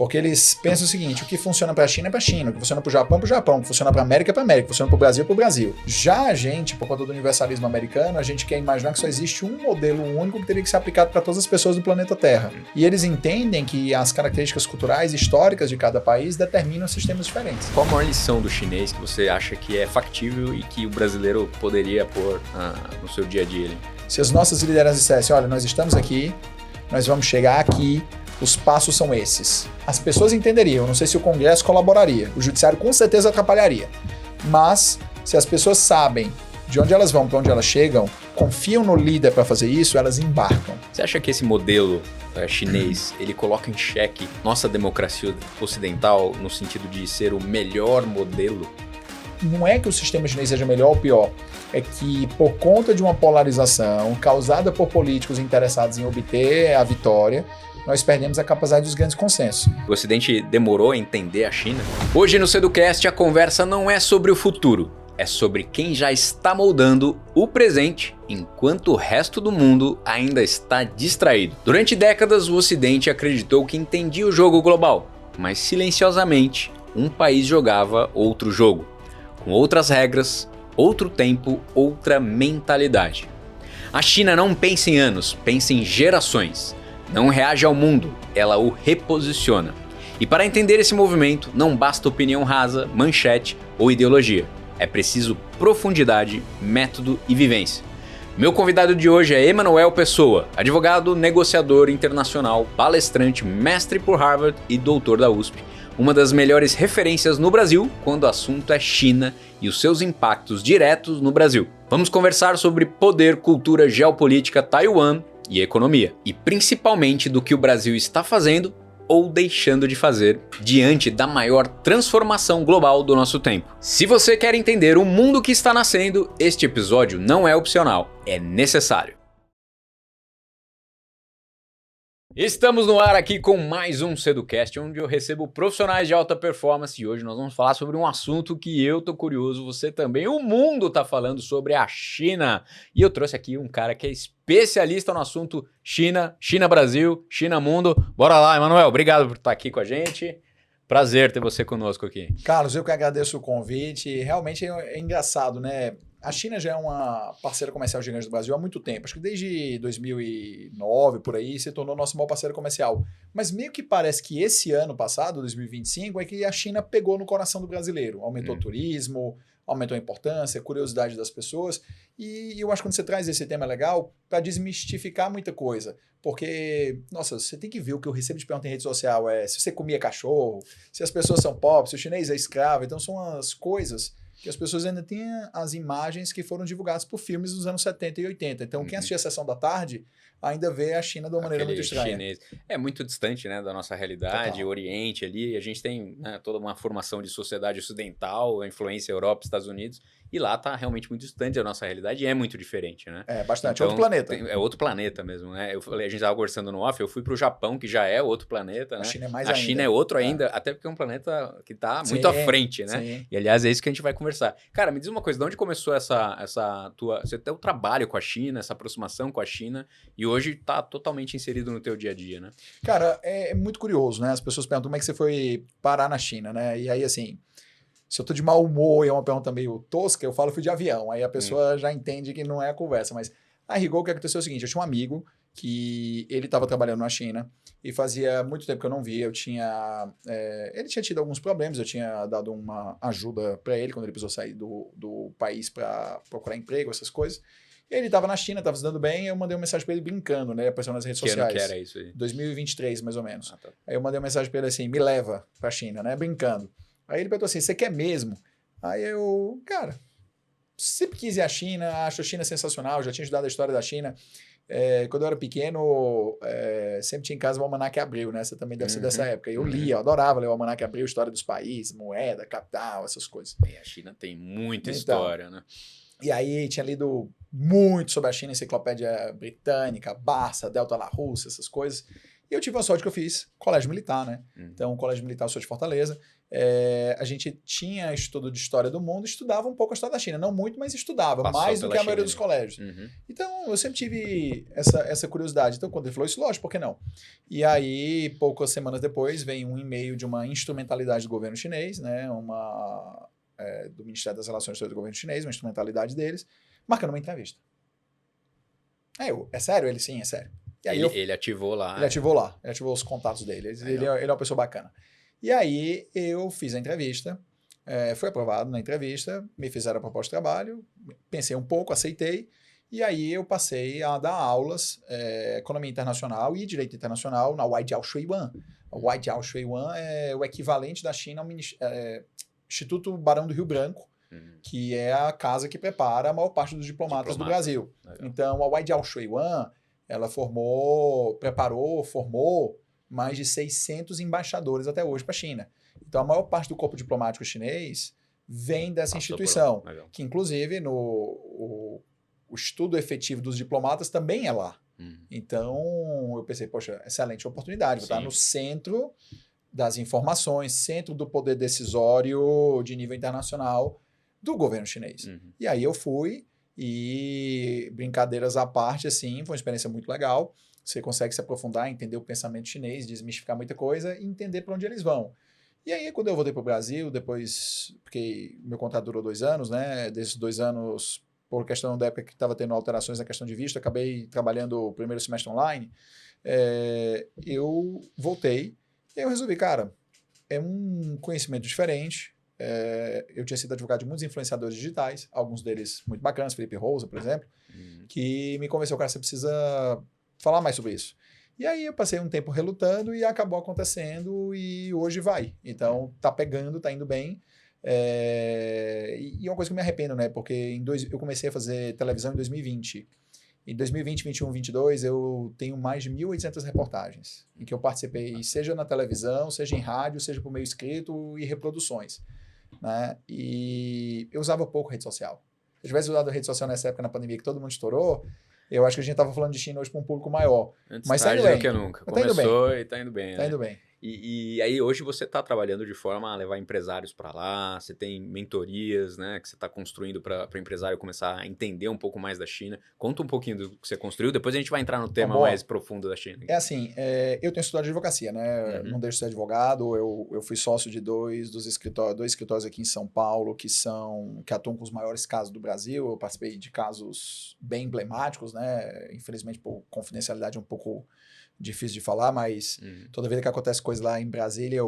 Porque eles pensam o seguinte, o que funciona para a China é para a China, o que funciona para o Japão é para o Japão, o que funciona para a América é para a América, o que funciona para o Brasil é para o Brasil. Já a gente, por conta do universalismo americano, a gente quer imaginar que só existe um modelo único que teria que ser aplicado para todas as pessoas do planeta Terra. E eles entendem que as características culturais e históricas de cada país determinam sistemas diferentes. Qual a maior lição do chinês que você acha que é factível e que o brasileiro poderia pôr no seu dia a dia ali? Se as nossas lideranças dissessem, olha, nós estamos aqui, nós vamos chegar aqui, os passos são esses. As pessoas entenderiam, não sei se o Congresso colaboraria, o Judiciário com certeza atrapalharia. Mas, se as pessoas sabem de onde elas vão, para onde elas chegam, confiam no líder para fazer isso, elas embarcam. Você acha que esse modelo chinês, ele coloca em xeque nossa democracia ocidental no sentido de ser o melhor modelo? Não é que o sistema chinês seja melhor ou pior, é que por conta de uma polarização causada por políticos interessados em obter a vitória, nós perdemos a capacidade dos grandes consensos. O Ocidente demorou a entender a China? Hoje no Seducast a conversa não é sobre o futuro, é sobre quem já está moldando o presente enquanto o resto do mundo ainda está distraído. Durante décadas o Ocidente acreditou que entendia o jogo global, mas silenciosamente um país jogava outro jogo, com outras regras, outro tempo, outra mentalidade. A China não pensa em anos, pensa em gerações. Não reage ao mundo, ela o reposiciona. E para entender esse movimento, não basta opinião rasa, manchete ou ideologia. É preciso profundidade, método e vivência. Meu convidado de hoje é Emanuel Pessoa, advogado, negociador internacional, palestrante, mestre por Harvard e doutor da USP. Uma das melhores referências no Brasil quando o assunto é China e os seus impactos diretos no Brasil. Vamos conversar sobre poder, cultura, geopolítica, Taiwan e economia, e principalmente do que o Brasil está fazendo ou deixando de fazer diante da maior transformação global do nosso tempo. Se você quer entender o mundo que está nascendo, este episódio não é opcional, é necessário. Estamos no ar aqui com mais um Seducast, onde eu recebo profissionais de alta performance e hoje nós vamos falar sobre um assunto que eu tô curioso, você também, o mundo tá falando sobre a China. E eu trouxe aqui um cara que é especialista no assunto China, China-Brasil, China-Mundo. Bora lá, Emanuel, obrigado por estar aqui com a gente. Prazer ter você conosco aqui. Carlos, eu que agradeço o convite. Realmente é engraçado, né? A China já é uma parceira comercial gigante do Brasil há muito tempo. Acho que desde 2009, por aí, se tornou nosso maior parceiro comercial. Mas meio que parece que esse ano passado, 2025, é que a China pegou no coração do brasileiro. Aumentou o turismo, aumentou a importância, a curiosidade das pessoas. E eu acho que quando você traz esse tema legal, para desmistificar muita coisa. Porque, nossa, você tem que ver o que eu recebo de pergunta em rede social. Se você comia cachorro, se as pessoas são pobres, se o chinês é escravo. Então são as coisas que as pessoas ainda têm as imagens que foram divulgadas por filmes dos anos 70 e 80. Então, quem assistia a Sessão da Tarde ainda vê a China de uma maneira muito estranha. Chinês. É muito distante, né, da nossa realidade, Total. Oriente ali. A gente tem, né, toda uma formação de sociedade ocidental, a influência Europa, Estados Unidos, e lá tá realmente muito distante da nossa realidade e é muito diferente, né? É, bastante. Então, Outro planeta. É outro planeta mesmo, né? A gente estava conversando no off, eu fui para o Japão, que já é outro planeta, né? A China é mais A ainda. China é outro ainda, até porque é um planeta que está muito à frente, né? Sim. E, aliás, é isso que a gente vai conversar. Cara, me diz uma coisa, de onde começou essa tua... Você tem o trabalho com a China, essa aproximação com a China, e hoje está totalmente inserido no teu dia a dia, né? Cara, é muito curioso, né? As pessoas perguntam como é que você foi parar na China, né? E aí, assim, se eu tô de mau humor e é uma pergunta meio tosca, eu falo fui de avião. Aí a pessoa já entende que não é a conversa. Mas, a rigor, o que aconteceu é o seguinte, eu tinha um amigo que ele estava trabalhando na China e fazia muito tempo que eu não via. Ele tinha tido alguns problemas, eu tinha dado uma ajuda para ele quando ele precisou sair do país para procurar emprego, essas coisas. Ele estava na China, estava se dando bem, eu mandei uma mensagem para ele brincando, né? Apareceu nas redes sociais. Que era isso aí? 2023, mais ou menos. Tá. Aí eu mandei uma mensagem para ele assim, me leva para a China, né? Brincando. Aí ele perguntou assim, você quer mesmo? Aí eu, cara, sempre quis ir à China, acho a China sensacional, já tinha estudado a história da China. Quando eu era pequeno, sempre tinha em casa o Almanaque Abril, né? Você também deve ser dessa época. Eu lia, eu adorava ler o Almanaque Abril, história dos países, moeda, capital, essas coisas. E a China tem muita história, né? E aí tinha lido muito sobre a China, enciclopédia britânica, Barça, Delta La Russa, essas coisas. E eu tive a sorte que eu fiz colégio militar, né? Então, colégio militar, eu sou de Fortaleza. A gente tinha estudo de história do mundo, estudava um pouco a história da China. Não muito, mas estudava, Passou mais do que a maioria dos China. colégios. Então, eu sempre tive essa curiosidade. Então, quando ele falou isso, lógico, por que não? E aí, poucas semanas depois, vem um e-mail de uma instrumentalidade do governo chinês, né? Do Ministério das Relações Exteriores do governo chinês, uma instrumentalidade deles, marcando uma entrevista. É sério? Ele, sim, é sério. E aí Ele ativou lá. Ele ativou os contatos dele. Ele é uma pessoa bacana. E aí eu fiz a entrevista, fui aprovado na entrevista, me fizeram a proposta de trabalho, pensei um pouco, aceitei, e aí eu passei a dar aulas, Economia Internacional e Direito Internacional na Waijiao Shuiwan. A Waijiao Shuiwan é o equivalente da China ao Instituto Barão do Rio Branco, que é a casa que prepara a maior parte dos diplomatas do Brasil. Legal. Então, a Waijiao Shuiwan, ela formou mais de 600 embaixadores até hoje para a China. Então, a maior parte do corpo diplomático chinês vem dessa instituição, que inclusive o estudo efetivo dos diplomatas também é lá. Então, eu pensei, poxa, excelente oportunidade, vou estar no centro das informações, centro do poder decisório de nível internacional do governo chinês. E aí eu fui, e brincadeiras à parte, assim, foi uma experiência muito legal. Você consegue se aprofundar, entender o pensamento chinês, desmistificar muita coisa e entender para onde eles vão. E aí, quando eu voltei para o Brasil, depois, porque meu contrato durou 2 anos, né? Desses 2 anos, por questão da época que estava tendo alterações na questão de visto, acabei trabalhando o primeiro semestre online, eu voltei e aí eu resolvi, cara, é um conhecimento diferente. Eu tinha sido advogado de muitos influenciadores digitais, alguns deles muito bacanas, Felipe Rosa, por exemplo, que me convenceu, cara, você precisa falar mais sobre isso. E aí eu passei um tempo relutando e acabou acontecendo e hoje vai. Então tá pegando, tá indo bem. E é uma coisa que eu me arrependo, né? Porque eu comecei a fazer televisão em 2020. Em 2020, 21, 22, eu tenho mais de 1.800 reportagens em que eu participei, seja na televisão, seja em rádio, seja por meio escrito e reproduções. Né? E eu usava pouco rede social. Se eu tivesse usado a rede social nessa época, na pandemia, que todo mundo estourou, eu acho que a gente estava falando de China hoje para um público maior. Antes mas tá indo bem. Do que nunca. Começou e tá indo bem. Tá indo bem. E aí hoje você está trabalhando de forma a levar empresários para lá, você tem mentorias, né, que você está construindo para o empresário começar a entender um pouco mais da China. Conta um pouquinho do que você construiu, depois a gente vai entrar no tema mais profundo da China. É assim, eu tenho estudado de advocacia, né? Não deixo de ser advogado, eu fui sócio de dois escritórios aqui em São Paulo que atuam com os maiores casos do Brasil. Eu participei de casos bem emblemáticos, né? Infelizmente, por confidencialidade um pouco difícil de falar, mas toda vez que acontece coisa lá em Brasília,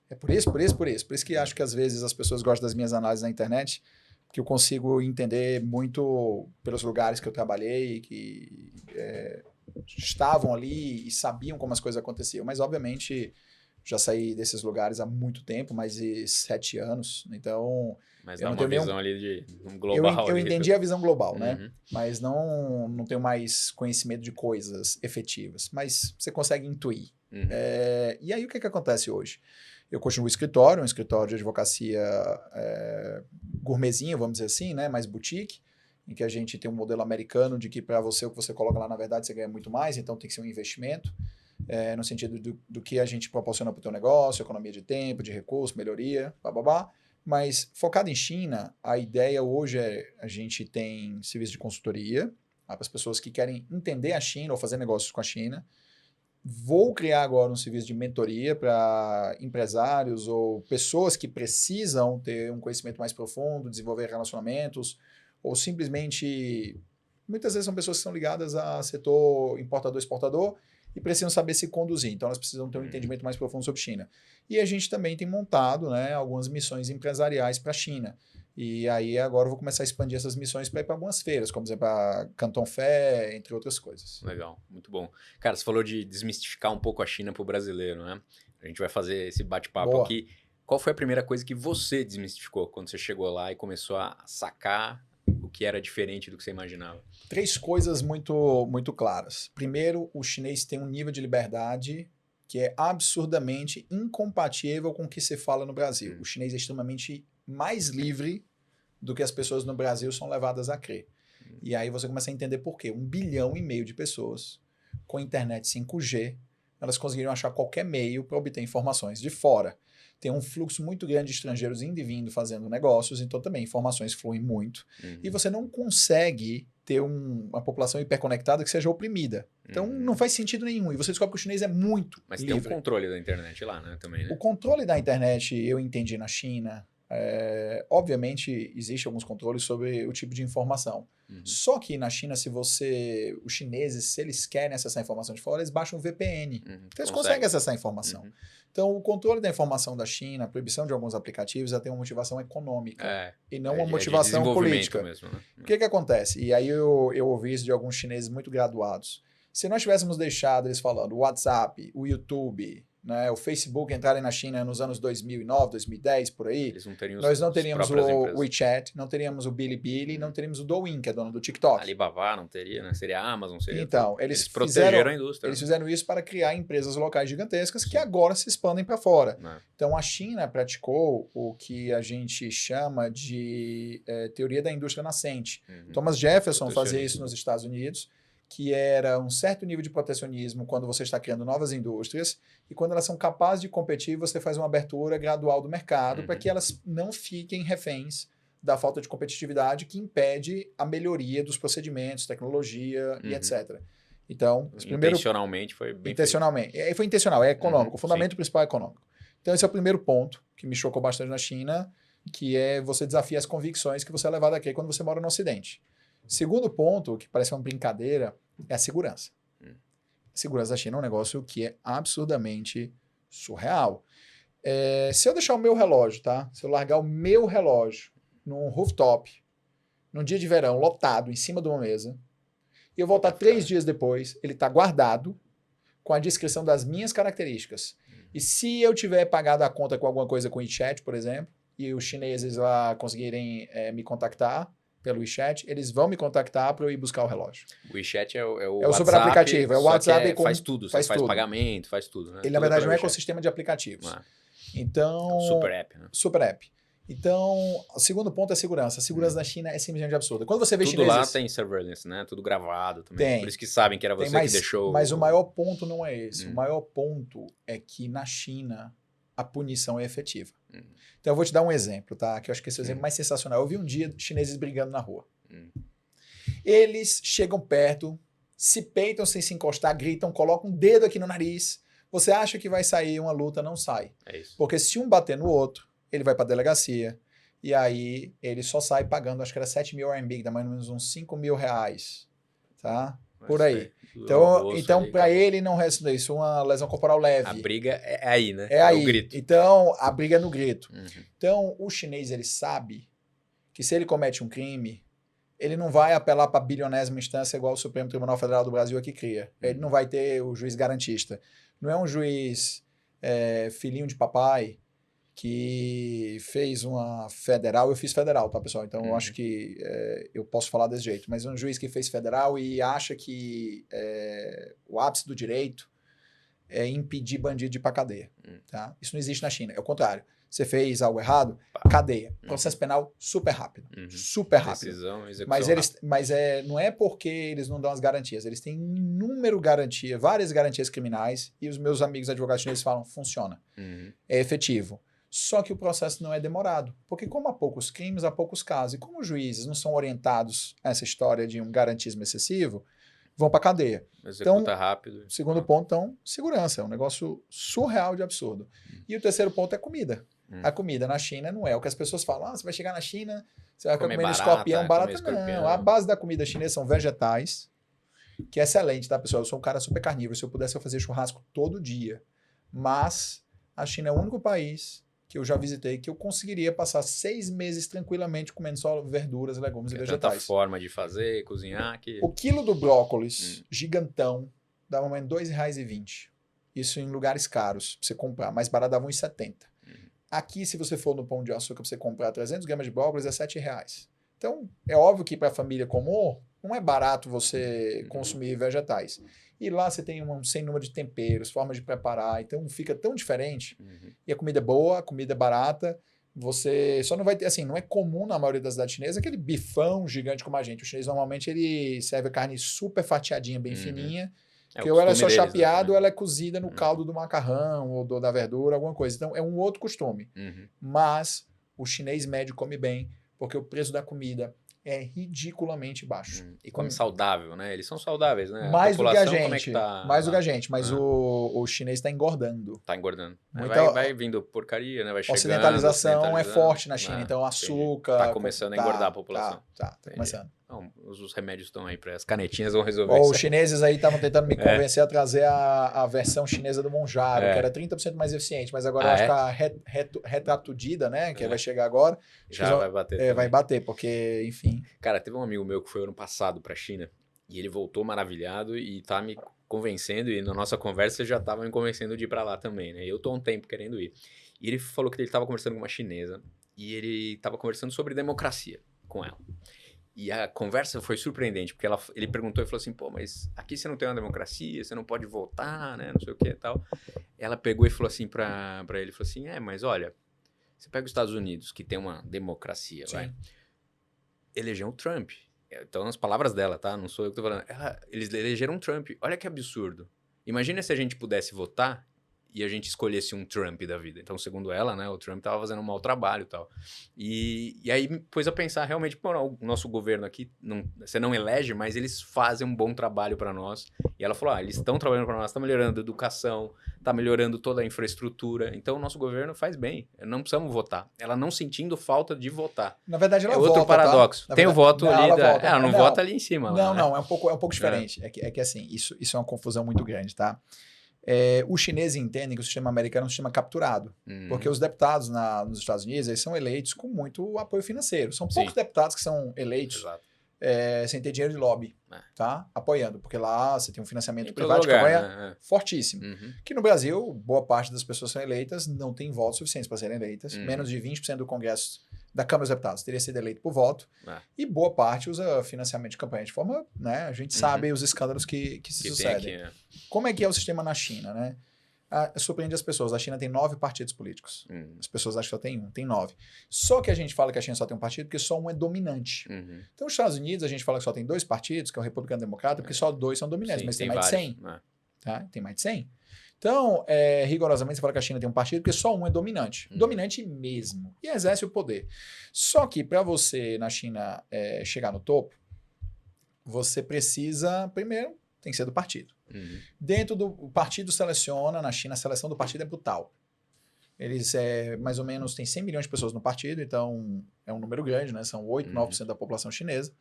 é por isso. Por isso que acho que às vezes as pessoas gostam das minhas análises na internet, que eu consigo entender muito pelos lugares que eu trabalhei, que estavam ali e sabiam como as coisas aconteciam. Mas, obviamente, já saí desses lugares há muito tempo, mais de 7 anos, então... Mas dá uma visão ali de um global. Eu entendi a visão global, né? Mas não tenho mais conhecimento de coisas efetivas. Mas você consegue intuir. E aí, o que acontece hoje? Eu continuo um escritório de advocacia gourmetzinho, vamos dizer assim, né? Mais boutique, em que a gente tem um modelo americano de que para você, o que você coloca lá, na verdade, você ganha muito mais, então tem que ser um investimento. No sentido do que a gente proporciona para o teu negócio, economia de tempo, de recurso, melhoria, bababá. Mas focado em China, a ideia hoje a gente tem serviço de consultoria para as pessoas que querem entender a China ou fazer negócios com a China. Vou criar agora um serviço de mentoria para empresários ou pessoas que precisam ter um conhecimento mais profundo, desenvolver relacionamentos, ou simplesmente, muitas vezes são pessoas que são ligadas a setor importador-exportador, e precisam saber se conduzir. Então, elas precisam ter um entendimento mais profundo sobre China. E a gente também tem montado, né, algumas missões empresariais para a China. E aí, agora eu vou começar a expandir essas missões para ir para algumas feiras, como, por exemplo, a Canton Fair, entre outras coisas. Legal, muito bom. Cara, você falou de desmistificar um pouco a China para o brasileiro, né? A gente vai fazer esse bate-papo aqui. Qual foi a primeira coisa que você desmistificou quando você chegou lá e começou a sacar o que era diferente do que você imaginava? 3 coisas muito, muito claras. Primeiro, o chinês tem um nível de liberdade que é absurdamente incompatível com o que se fala no Brasil. O chinês é extremamente mais livre do que as pessoas no Brasil são levadas a crer. E aí você começa a entender por quê. 1,5 bilhão de pessoas com internet 5G, elas conseguiriam achar qualquer meio para obter informações de fora. Tem um fluxo muito grande de estrangeiros indo e vindo fazendo negócios, então também informações fluem muito. E você não consegue ter uma população hiperconectada que seja oprimida. Então não faz sentido nenhum. E você descobre que o chinês é muito Mas livre. tem um controle da internet lá, né? Também, né? O controle da internet eu entendi na China. Obviamente, existe alguns controles sobre o tipo de informação. Só que na China, os chineses, se eles querem acessar a informação de fora, eles baixam o VPN. Então eles conseguem acessar a informação. Então, o controle da informação da China, a proibição de alguns aplicativos, já tem uma motivação econômica e não uma motivação política. Mesmo, né? O que acontece? E aí eu ouvi isso de alguns chineses muito graduados. Se nós tivéssemos deixado eles falando o WhatsApp, o YouTube, né, o Facebook entrarem na China nos anos 2009, 2010, por aí, nós não teríamos o WeChat, não teríamos o Bilibili, não teríamos o Douyin, que é dono do TikTok. Alibaba não teria, né? Seria a Amazon, seria. Então, eles protegeram a indústria. Eles fizeram isso para criar empresas locais gigantescas que agora se expandem para fora. Então, a China praticou o que a gente chama de teoria da indústria nascente. Thomas Jefferson fazia isso nos Estados Unidos, que era um certo nível de protecionismo quando você está criando novas indústrias, e quando elas são capazes de competir, você faz uma abertura gradual do mercado para que elas não fiquem reféns da falta de competitividade que impede a melhoria dos procedimentos, tecnologia e etc. Então, intencionalmente foi bem feito. Foi intencional, é econômico. O fundamento principal é econômico. Então, esse é o primeiro ponto que me chocou bastante na China, que é você desafiar as convicções que você é levado aqui quando você mora no Ocidente. Segundo ponto, que parece uma brincadeira, é a segurança. A segurança da China é um negócio que é absurdamente surreal. Se eu deixar o meu relógio, tá? Se eu largar o meu relógio num rooftop, num dia de verão, lotado, em cima de uma mesa, e eu voltar 3 dias depois, ele está guardado com a descrição das minhas características. E se eu tiver pagado a conta com alguma coisa com o WeChat, por exemplo, e os chineses lá conseguirem me contactar pelo WeChat, eles vão me contactar para eu ir buscar o relógio. O WeChat é o WhatsApp, super aplicativo. É o WhatsApp faz tudo. Você faz pagamento, faz tudo. Né? Ele, na verdade, é um ecossistema de aplicativos. Então, super app, né? Super app. Então, o segundo ponto é a segurança. A segurança da China é simplesmente absurda. Quando você vê tudo chineses... lá tem surveillance, né? Tudo gravado também. Tem. Por isso que sabem que era você que deixou... Mas o maior ponto não é esse. O maior ponto é que na China a punição é efetiva. Então eu vou te dar um exemplo, tá? Que eu acho que esse é o exemplo mais sensacional. Eu vi um dia chineses brigando na rua. Eles chegam perto, se peitam sem se encostar, gritam, colocam um dedo aqui no nariz. Você acha que vai sair uma luta, não sai. É isso. Porque se um bater no outro, ele vai para a delegacia, e aí ele só sai pagando, acho que era 7 mil RMB, que dá mais ou menos uns 5 mil reais, tá? Por aí. Então para ele não resta isso, uma lesão corporal leve. A briga é aí, né? É aí. O grito. Então, a briga é no grito. Então, o chinês, ele sabe que se ele comete um crime, ele não vai apelar para a bilionésima instância igual o Supremo Tribunal Federal do Brasil aqui cria. Ele não vai ter o juiz garantista. Não é um juiz filhinho de papai que fez uma federal. Eu fiz federal, tá, pessoal? Então, eu acho que eu posso falar desse jeito. Mas um juiz que fez federal e acha que o ápice do direito é impedir bandido de ir pra cadeia. Tá? Isso não existe na China. É o contrário. Você fez algo errado, cadeia. Processo penal super rápido. Super rápido. Decisão, execução mas não é porque eles não dão as garantias. Eles têm várias garantias criminais, e os meus amigos advogados chineses falam, funciona. É efetivo. Só que o processo não é demorado. Porque como há poucos crimes, há poucos casos. E como os juízes não são orientados a essa história de um garantismo excessivo, vão para cadeia. Executa rápido. Segundo ponto, então, segurança. É um negócio surreal de absurdo. E o terceiro ponto é comida. A comida na China não é o que as pessoas falam. Você vai chegar na China, você vai ficar comendo escorpião, barata. Não, a base da comida chinesa são vegetais, que é excelente, tá, pessoal? Eu sou um cara super carnívoro. Se eu pudesse, eu fazia churrasco todo dia. Mas a China é o único país que eu já visitei que eu conseguiria passar 6 meses tranquilamente comendo só verduras, legumes e vegetais. Tanta forma de fazer, cozinhar. Que... O quilo do brócolis, gigantão, dava mais R$2,20. Isso em lugares caros, pra você comprar. Mais barato dava R$1,70. Aqui, se você for no Pão de Açúcar pra você comprar 300 gramas de brócolis, é R$7. Então, é óbvio que para a família comum, não é barato você consumir vegetais. E lá você tem um sem número de temperos, formas de preparar, então fica tão diferente. E a comida é boa, a comida é barata, você só não vai ter, assim, não é comum na maioria das cidades chinesas aquele bifão gigante como a gente. O chinês normalmente ele serve a carne super fatiadinha, bem fininha, Porque ou ela é só costume deles, chapeada né? ou ela é cozida no caldo do macarrão ou da verdura, alguma coisa. Então é um outro costume. Uhum. Mas o chinês médio come bem, porque o preço da comida é ridiculamente baixo. E come saudável, né? Eles são saudáveis, né? A Mais do que a população, como é que gente. tá Mais do que lá? a gente. Mas o chinês está engordando. Tá engordando. Muita Vai vindo porcaria, né? Vai chegando. ocidentalização é forte na China. Então, entendi. açúcar. Tá começando a engordar a população. Tá começando. Não, os remédios estão aí para as canetinhas vão resolver Os isso aí. chineses aí estavam tentando me convencer a trazer a versão chinesa do Monjaro, que era 30% mais eficiente, mas agora eu acho que a retratudida, né, que vai chegar agora, já vai bater. Vai bater, porque, enfim. Cara, teve um amigo meu que foi ano passado para a China e ele voltou maravilhado e tá me convencendo, e na nossa conversa já tava me convencendo de ir para lá também, né? Eu tô há um tempo querendo ir. E ele falou que ele tava conversando com uma chinesa e ele tava conversando sobre democracia com ela. E a conversa foi surpreendente, porque ele perguntou e falou assim, pô, mas aqui você não tem uma democracia, você não pode votar, né, não sei o que e tal. Ela pegou e falou assim pra ele, falou assim, mas olha, você pega os Estados Unidos, que tem uma democracia, vai, elegeram o Trump. Então, nas palavras dela, tá? Não sou eu que tô falando. Eles elegeram o Trump. Olha que absurdo. Imagina se a gente pudesse votar e a gente escolhesse um Trump da vida. Então, segundo ela, né, o Trump tava fazendo um mau trabalho e tal. E aí me pôs a pensar, realmente, pô, o nosso governo aqui, você não elege, mas eles fazem um bom trabalho para nós. E ela falou, eles estão trabalhando para nós, tá melhorando a educação, tá melhorando toda a infraestrutura. Então, o nosso governo faz bem. Não precisamos votar. Ela não sentindo falta de votar. Na verdade, ela vota, outro paradoxo. Tá? Tem o voto ali. Ela não vota ali em cima. Não, lá, né? não, é um pouco diferente. É que assim, isso é uma confusão muito grande, tá? Os chineses entendem que o sistema americano é um sistema capturado, porque os deputados nos Estados Unidos eles são eleitos com muito apoio financeiro. São poucos deputados que são eleitos sem ter dinheiro de lobby, tá? Apoiando, porque lá você tem um financiamento privado de campanha fortíssimo. Que no Brasil, boa parte das pessoas são eleitas, não tem votos suficientes para serem eleitas. Menos de 20% do Congresso da Câmara dos Deputados teria sido eleito por voto. E boa parte usa financiamento de campanha de forma, né? A gente sabe os escândalos que se sucedem. Aqui, Como é que é o sistema na China, né? Surpreende as pessoas. A China tem 9 partidos políticos. As pessoas acham que só tem um, tem 9. Só que a gente fala que a China só tem um partido porque só um é dominante. Então, nos Estados Unidos, a gente fala que só tem 2 partidos, que é o Republicano e o Democrata, porque só 2 são dominantes, mas tem mais de 100. Tá? Tem mais de 100. Então, rigorosamente, você fala que a China tem um partido porque só um é dominante. Dominante mesmo. E exerce o poder. Só que para você, na China, chegar no topo, você precisa, primeiro, tem que ser do partido. Dentro do partido seleciona, na China a seleção do partido é brutal. Eles mais ou menos têm 100 milhões de pessoas no partido, então é um número grande, né? São 8, 9% da população chinesa.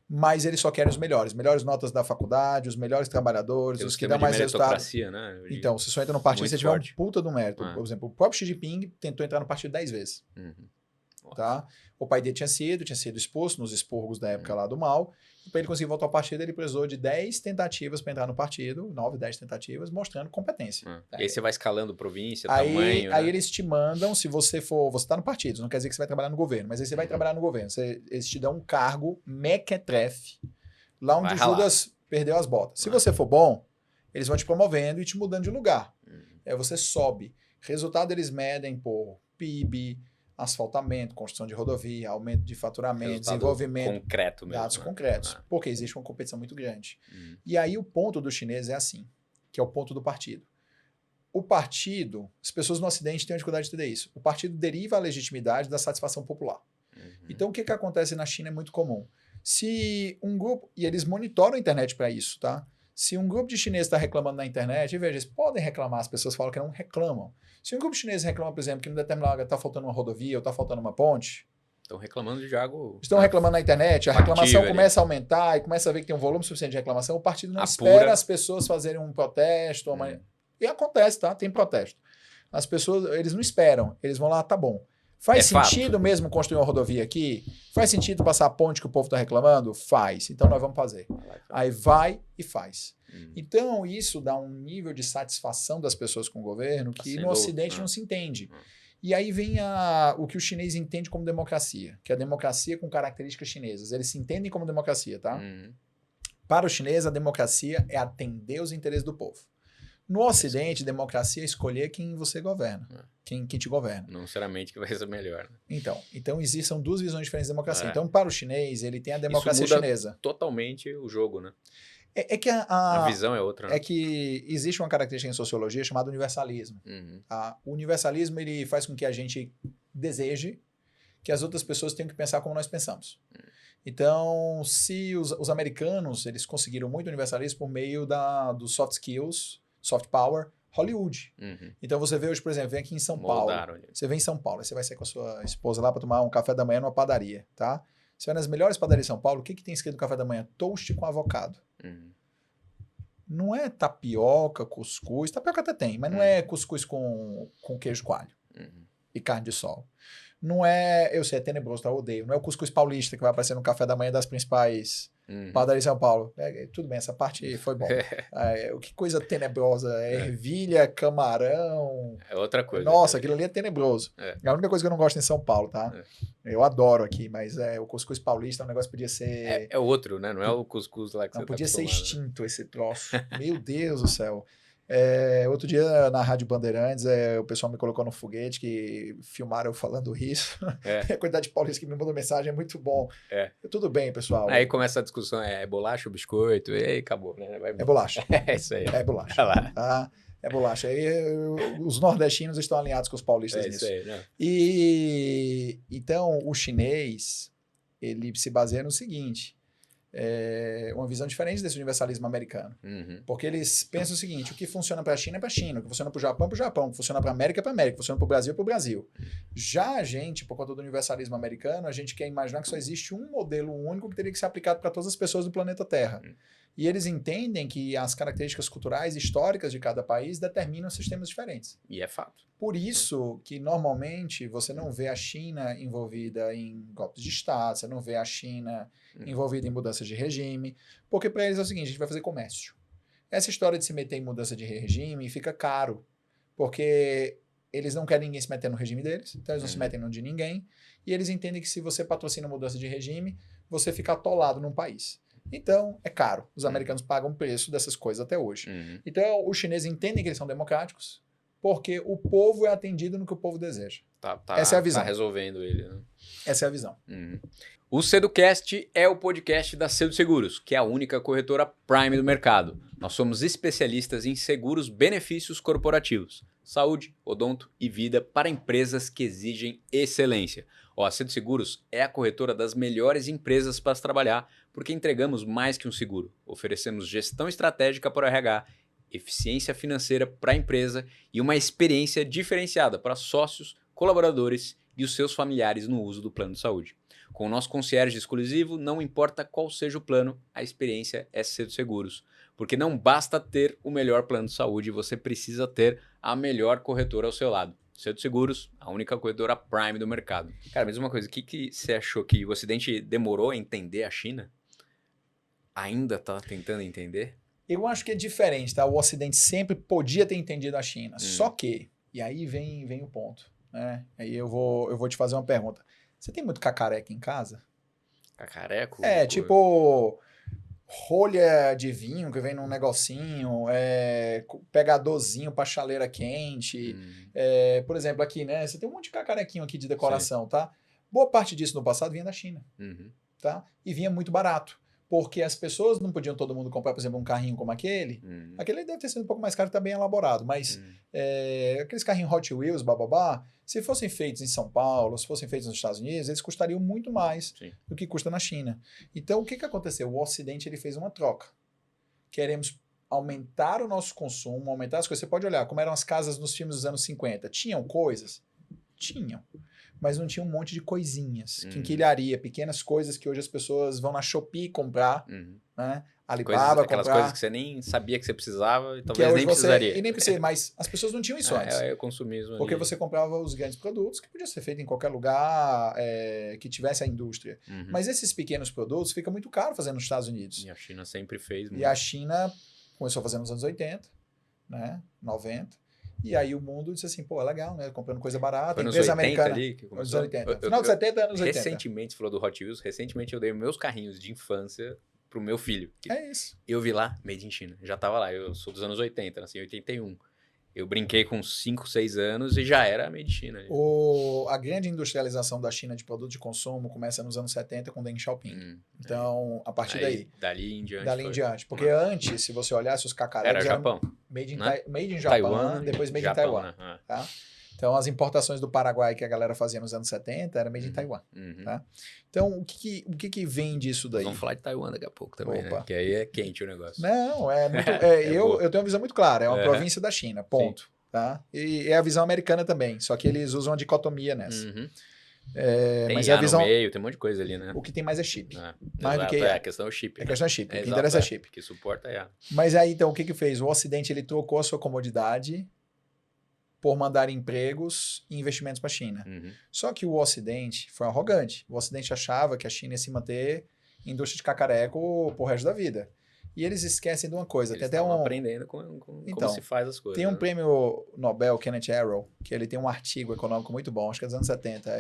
Mas eles só querem os melhores notas da faculdade, os melhores trabalhadores, os que dão mais resultado. Né? Então, se você entra no partido, você tiver um puta do mérito. Por exemplo, o próprio Xi Jinping tentou entrar no partido 10 vezes. Tá? O pai dele tinha sido exposto nos expurgos da época lá do Mao. E para ele conseguir voltar ao partido, ele precisou de 10 tentativas para entrar no partido, 9, 10 tentativas, mostrando competência. E aí você vai escalando província, tamanho. Aí eles te mandam, se você está no partido, não quer dizer que você vai trabalhar no governo, mas aí você vai trabalhar no governo. Eles te dão um cargo mequetrefe, lá onde Judas perdeu as botas. Se você for bom, eles vão te promovendo e te mudando de lugar. Você sobe. Resultado eles medem por PIB, asfaltamento, construção de rodovia, aumento de faturamento, desenvolvimento. Concreto mesmo. Dados concretos. Porque existe uma competição muito grande. E aí o ponto do chinês é assim, que é o ponto do partido. O partido, as pessoas no Ocidente têm uma dificuldade de entender isso. O partido deriva a legitimidade da satisfação popular. Então o que acontece na China é muito comum. Se um grupo, e eles monitoram a internet para isso, tá? Se um grupo de chineses está reclamando na internet, e veja, eles podem reclamar, as pessoas falam que não reclamam. Se um grupo de chineses reclama, por exemplo, que em determinado lugar está faltando uma rodovia ou está faltando uma ponte... Estão reclamando de algo... Estão reclamando na internet, a reclamação começa a aumentar e começa a ver que tem um volume suficiente de reclamação, o partido não espera as pessoas fazerem um protesto. E acontece, tá? Tem protesto. As pessoas, eles não esperam, eles vão lá, tá bom. Faz sentido mesmo construir uma rodovia aqui? Faz sentido passar a ponte que o povo está reclamando? Faz. Então nós vamos fazer. Aí vai e faz. Então isso dá um nível de satisfação das pessoas com o governo que no Ocidente não se entende. E aí vem o que o chinês entende como democracia, que é a democracia com características chinesas. Eles se entendem como democracia, tá? Para o chinês, a democracia é atender os interesses do povo. No Ocidente, democracia é escolher quem você governa, quem te governa. Não necessariamente que vai ser melhor. Né? Então existem 2 visões diferentes de democracia. Então, para o chinês, ele tem a democracia chinesa. Totalmente o jogo, né? É que A visão é outra, né? é que existe uma característica em sociologia chamada universalismo. Tá? O universalismo ele faz com que a gente deseje que as outras pessoas tenham que pensar como nós pensamos. Então, se os americanos eles conseguiram muito universalismo por meio dos soft skills, soft power, Hollywood. Então você vê hoje, por exemplo, vem aqui em São Paulo. Você vem em São Paulo, aí você vai sair com a sua esposa lá para tomar um café da manhã numa padaria, tá? Você vai nas melhores padarias de São Paulo, o que tem escrito no café da manhã? Toast com avocado. Não é tapioca, cuscuz, tapioca até tem, mas não é cuscuz com queijo coalho e carne de sol. Não é, eu sei, é tenebroso, tá? Eu odeio. Não é o cuscuz paulista que vai aparecer no café da manhã das principais padarias de São Paulo. Tudo bem, essa parte foi bom. Que coisa tenebrosa. Ervilha, camarão. É outra coisa. Nossa, aquilo ali é tenebroso. É a única coisa que eu não gosto em São Paulo, tá? Eu adoro aqui, mas o cuscuz paulista o negócio podia ser... É outro, né? Não é o cuscuz lá que você tá podia ser acostumado, extinto esse troço. Meu Deus do céu. Outro dia na Rádio Bandeirantes, o pessoal me colocou no foguete que filmaram eu falando isso. A quantidade de paulistas que me mandou mensagem é muito bom. Tudo bem, pessoal. Aí começa a discussão, bolacha ou biscoito, e aí acabou, né? É bolacha. É isso aí. É bolacha. Tá? É bolacha. Aí os nordestinos estão alinhados com os paulistas nisso. Isso aí, né? Então, o chinês, ele se baseia no seguinte... uma visão diferente desse universalismo americano. Porque eles pensam o seguinte, o que funciona para a China é para a China, o que funciona para o Japão é para o Japão, o que funciona para a América é para a América, o que funciona para o Brasil é para o Brasil. Já a gente, por conta do universalismo americano, a gente quer imaginar que só existe um modelo único que teria que ser aplicado para todas as pessoas do planeta Terra. E eles entendem que as características culturais e históricas de cada país determinam sistemas diferentes. E é fato. Por isso que, normalmente, você não vê a China envolvida em golpes de Estado, você não vê a China envolvida em mudanças de regime, porque para eles é o seguinte, a gente vai fazer comércio. Essa história de se meter em mudança de regime fica caro, porque eles não querem ninguém se meter no regime deles, então eles não se metem no de ninguém, e eles entendem que se você patrocina mudança de regime, você fica atolado num país. Então, é caro. Os americanos pagam o preço dessas coisas até hoje. Então, os chineses entendem que eles são democráticos, porque o povo é atendido no que o povo deseja. Essa é a visão. Tá resolvendo ele, né? Essa é a visão. O Seducast é o podcast da Sedu Seguros, que é a única corretora Prime do mercado. Nós somos especialistas em seguros benefícios corporativos, saúde, odonto e vida para empresas que exigem excelência. A Sedu Seguros é a corretora das melhores empresas para se trabalhar, porque entregamos mais que um seguro. Oferecemos gestão estratégica para o RH, eficiência financeira para a empresa e uma experiência diferenciada para sócios, colaboradores e os seus familiares no uso do plano de saúde. Com o nosso concierge exclusivo, não importa qual seja o plano, a experiência é Sedu Seguros. Porque não basta ter o melhor plano de saúde, você precisa ter a melhor corretora ao seu lado. Sedu Seguros, a única corretora Prime do mercado. Cara, mesma coisa, o que você achou que o Ocidente demorou a entender a China? Ainda está tentando entender? Eu acho que é diferente, tá? O Ocidente sempre podia ter entendido a China, só que, e aí vem o ponto, né? Aí eu vou te fazer uma pergunta. Você tem muito cacareco em casa? Cacareco? Tipo rolha de vinho que vem num negocinho, pegadorzinho pra chaleira quente. Por exemplo, aqui, né? Você tem um monte de cacarequinho aqui de decoração, tá? Boa parte disso no passado vinha da China, tá? E vinha muito barato. Porque as pessoas não podiam todo mundo comprar, por exemplo, um carrinho como aquele. Aquele deve ter sido um pouco mais caro, tá bem elaborado. Mas aqueles carrinhos Hot Wheels, bababá, se fossem feitos em São Paulo, se fossem feitos nos Estados Unidos, eles custariam muito mais do que custa na China. Então, o que aconteceu? O Ocidente ele fez uma troca. Queremos aumentar o nosso consumo, aumentar as coisas. Você pode olhar como eram as casas nos filmes dos anos 50. Tinham coisas? Tinham. Mas não tinha um monte de coisinhas, quinquilharia, pequenas coisas que hoje as pessoas vão na Shopee comprar, né? Alibaba aquelas comprar. Coisas que você nem sabia que você precisava e talvez nem precisaria. E nem precisa, mas as pessoas não tinham isso antes. É o consumismo. Porque ali. Você comprava os grandes produtos que podia ser feito em qualquer lugar que tivesse a indústria. Mas esses pequenos produtos fica muito caro fazer nos Estados Unidos. E a China sempre fez. E a China começou a fazer nos anos 80, né? 90. E aí o mundo disse assim, pô, é legal, né? Comprando coisa barata. Foi nos empresa 80 americana. ali que Nos começou? 80. Final dos 70, anos 80. Recentemente, você falou do Hot Wheels, recentemente eu dei meus carrinhos de infância pro meu filho. É isso. Eu vi lá, Made in China. Já tava lá, eu sou dos anos 80, nasci em 81. Eu brinquei com 5, 6 anos e já era made in China. A grande industrialização da China de produtos de consumo começa nos anos 70 com Deng Xiaoping. Então, a partir daí. Dali em diante. Dali em diante. Porque antes, se você olhasse os cacarecos... Era Japão. Made in Japão, depois made in Taiwan. Né? Tá? Então, as importações do Paraguai que a galera fazia nos anos 70 era made in Taiwan. Tá? Então, o que vem disso daí? Vamos falar de Taiwan daqui a pouco também, né? Porque aí é quente o negócio. Não, é muito... eu tenho uma visão muito clara. É uma província da China, ponto. Sim. Tá? E é a visão americana também, só que eles usam uma dicotomia nessa. Tem mas IA a visão... no meio, tem um monte de coisa ali, né? O que tem mais é chip. Mais do que IA. A questão é o chip. A questão é chip. O que interessa é chip. Que suporta IA. Mas aí, então, o que fez? O Ocidente ele trocou a sua comodidade por mandar empregos e investimentos para a China. Só que o Ocidente foi arrogante. O Ocidente achava que a China ia se manter indústria de cacareco pro resto da vida. E eles esquecem de uma coisa. Eles tem até aprendendo como se faz as coisas. Tem um prêmio Nobel, Kenneth Arrow, que ele tem um artigo econômico muito bom, acho que é dos anos 70.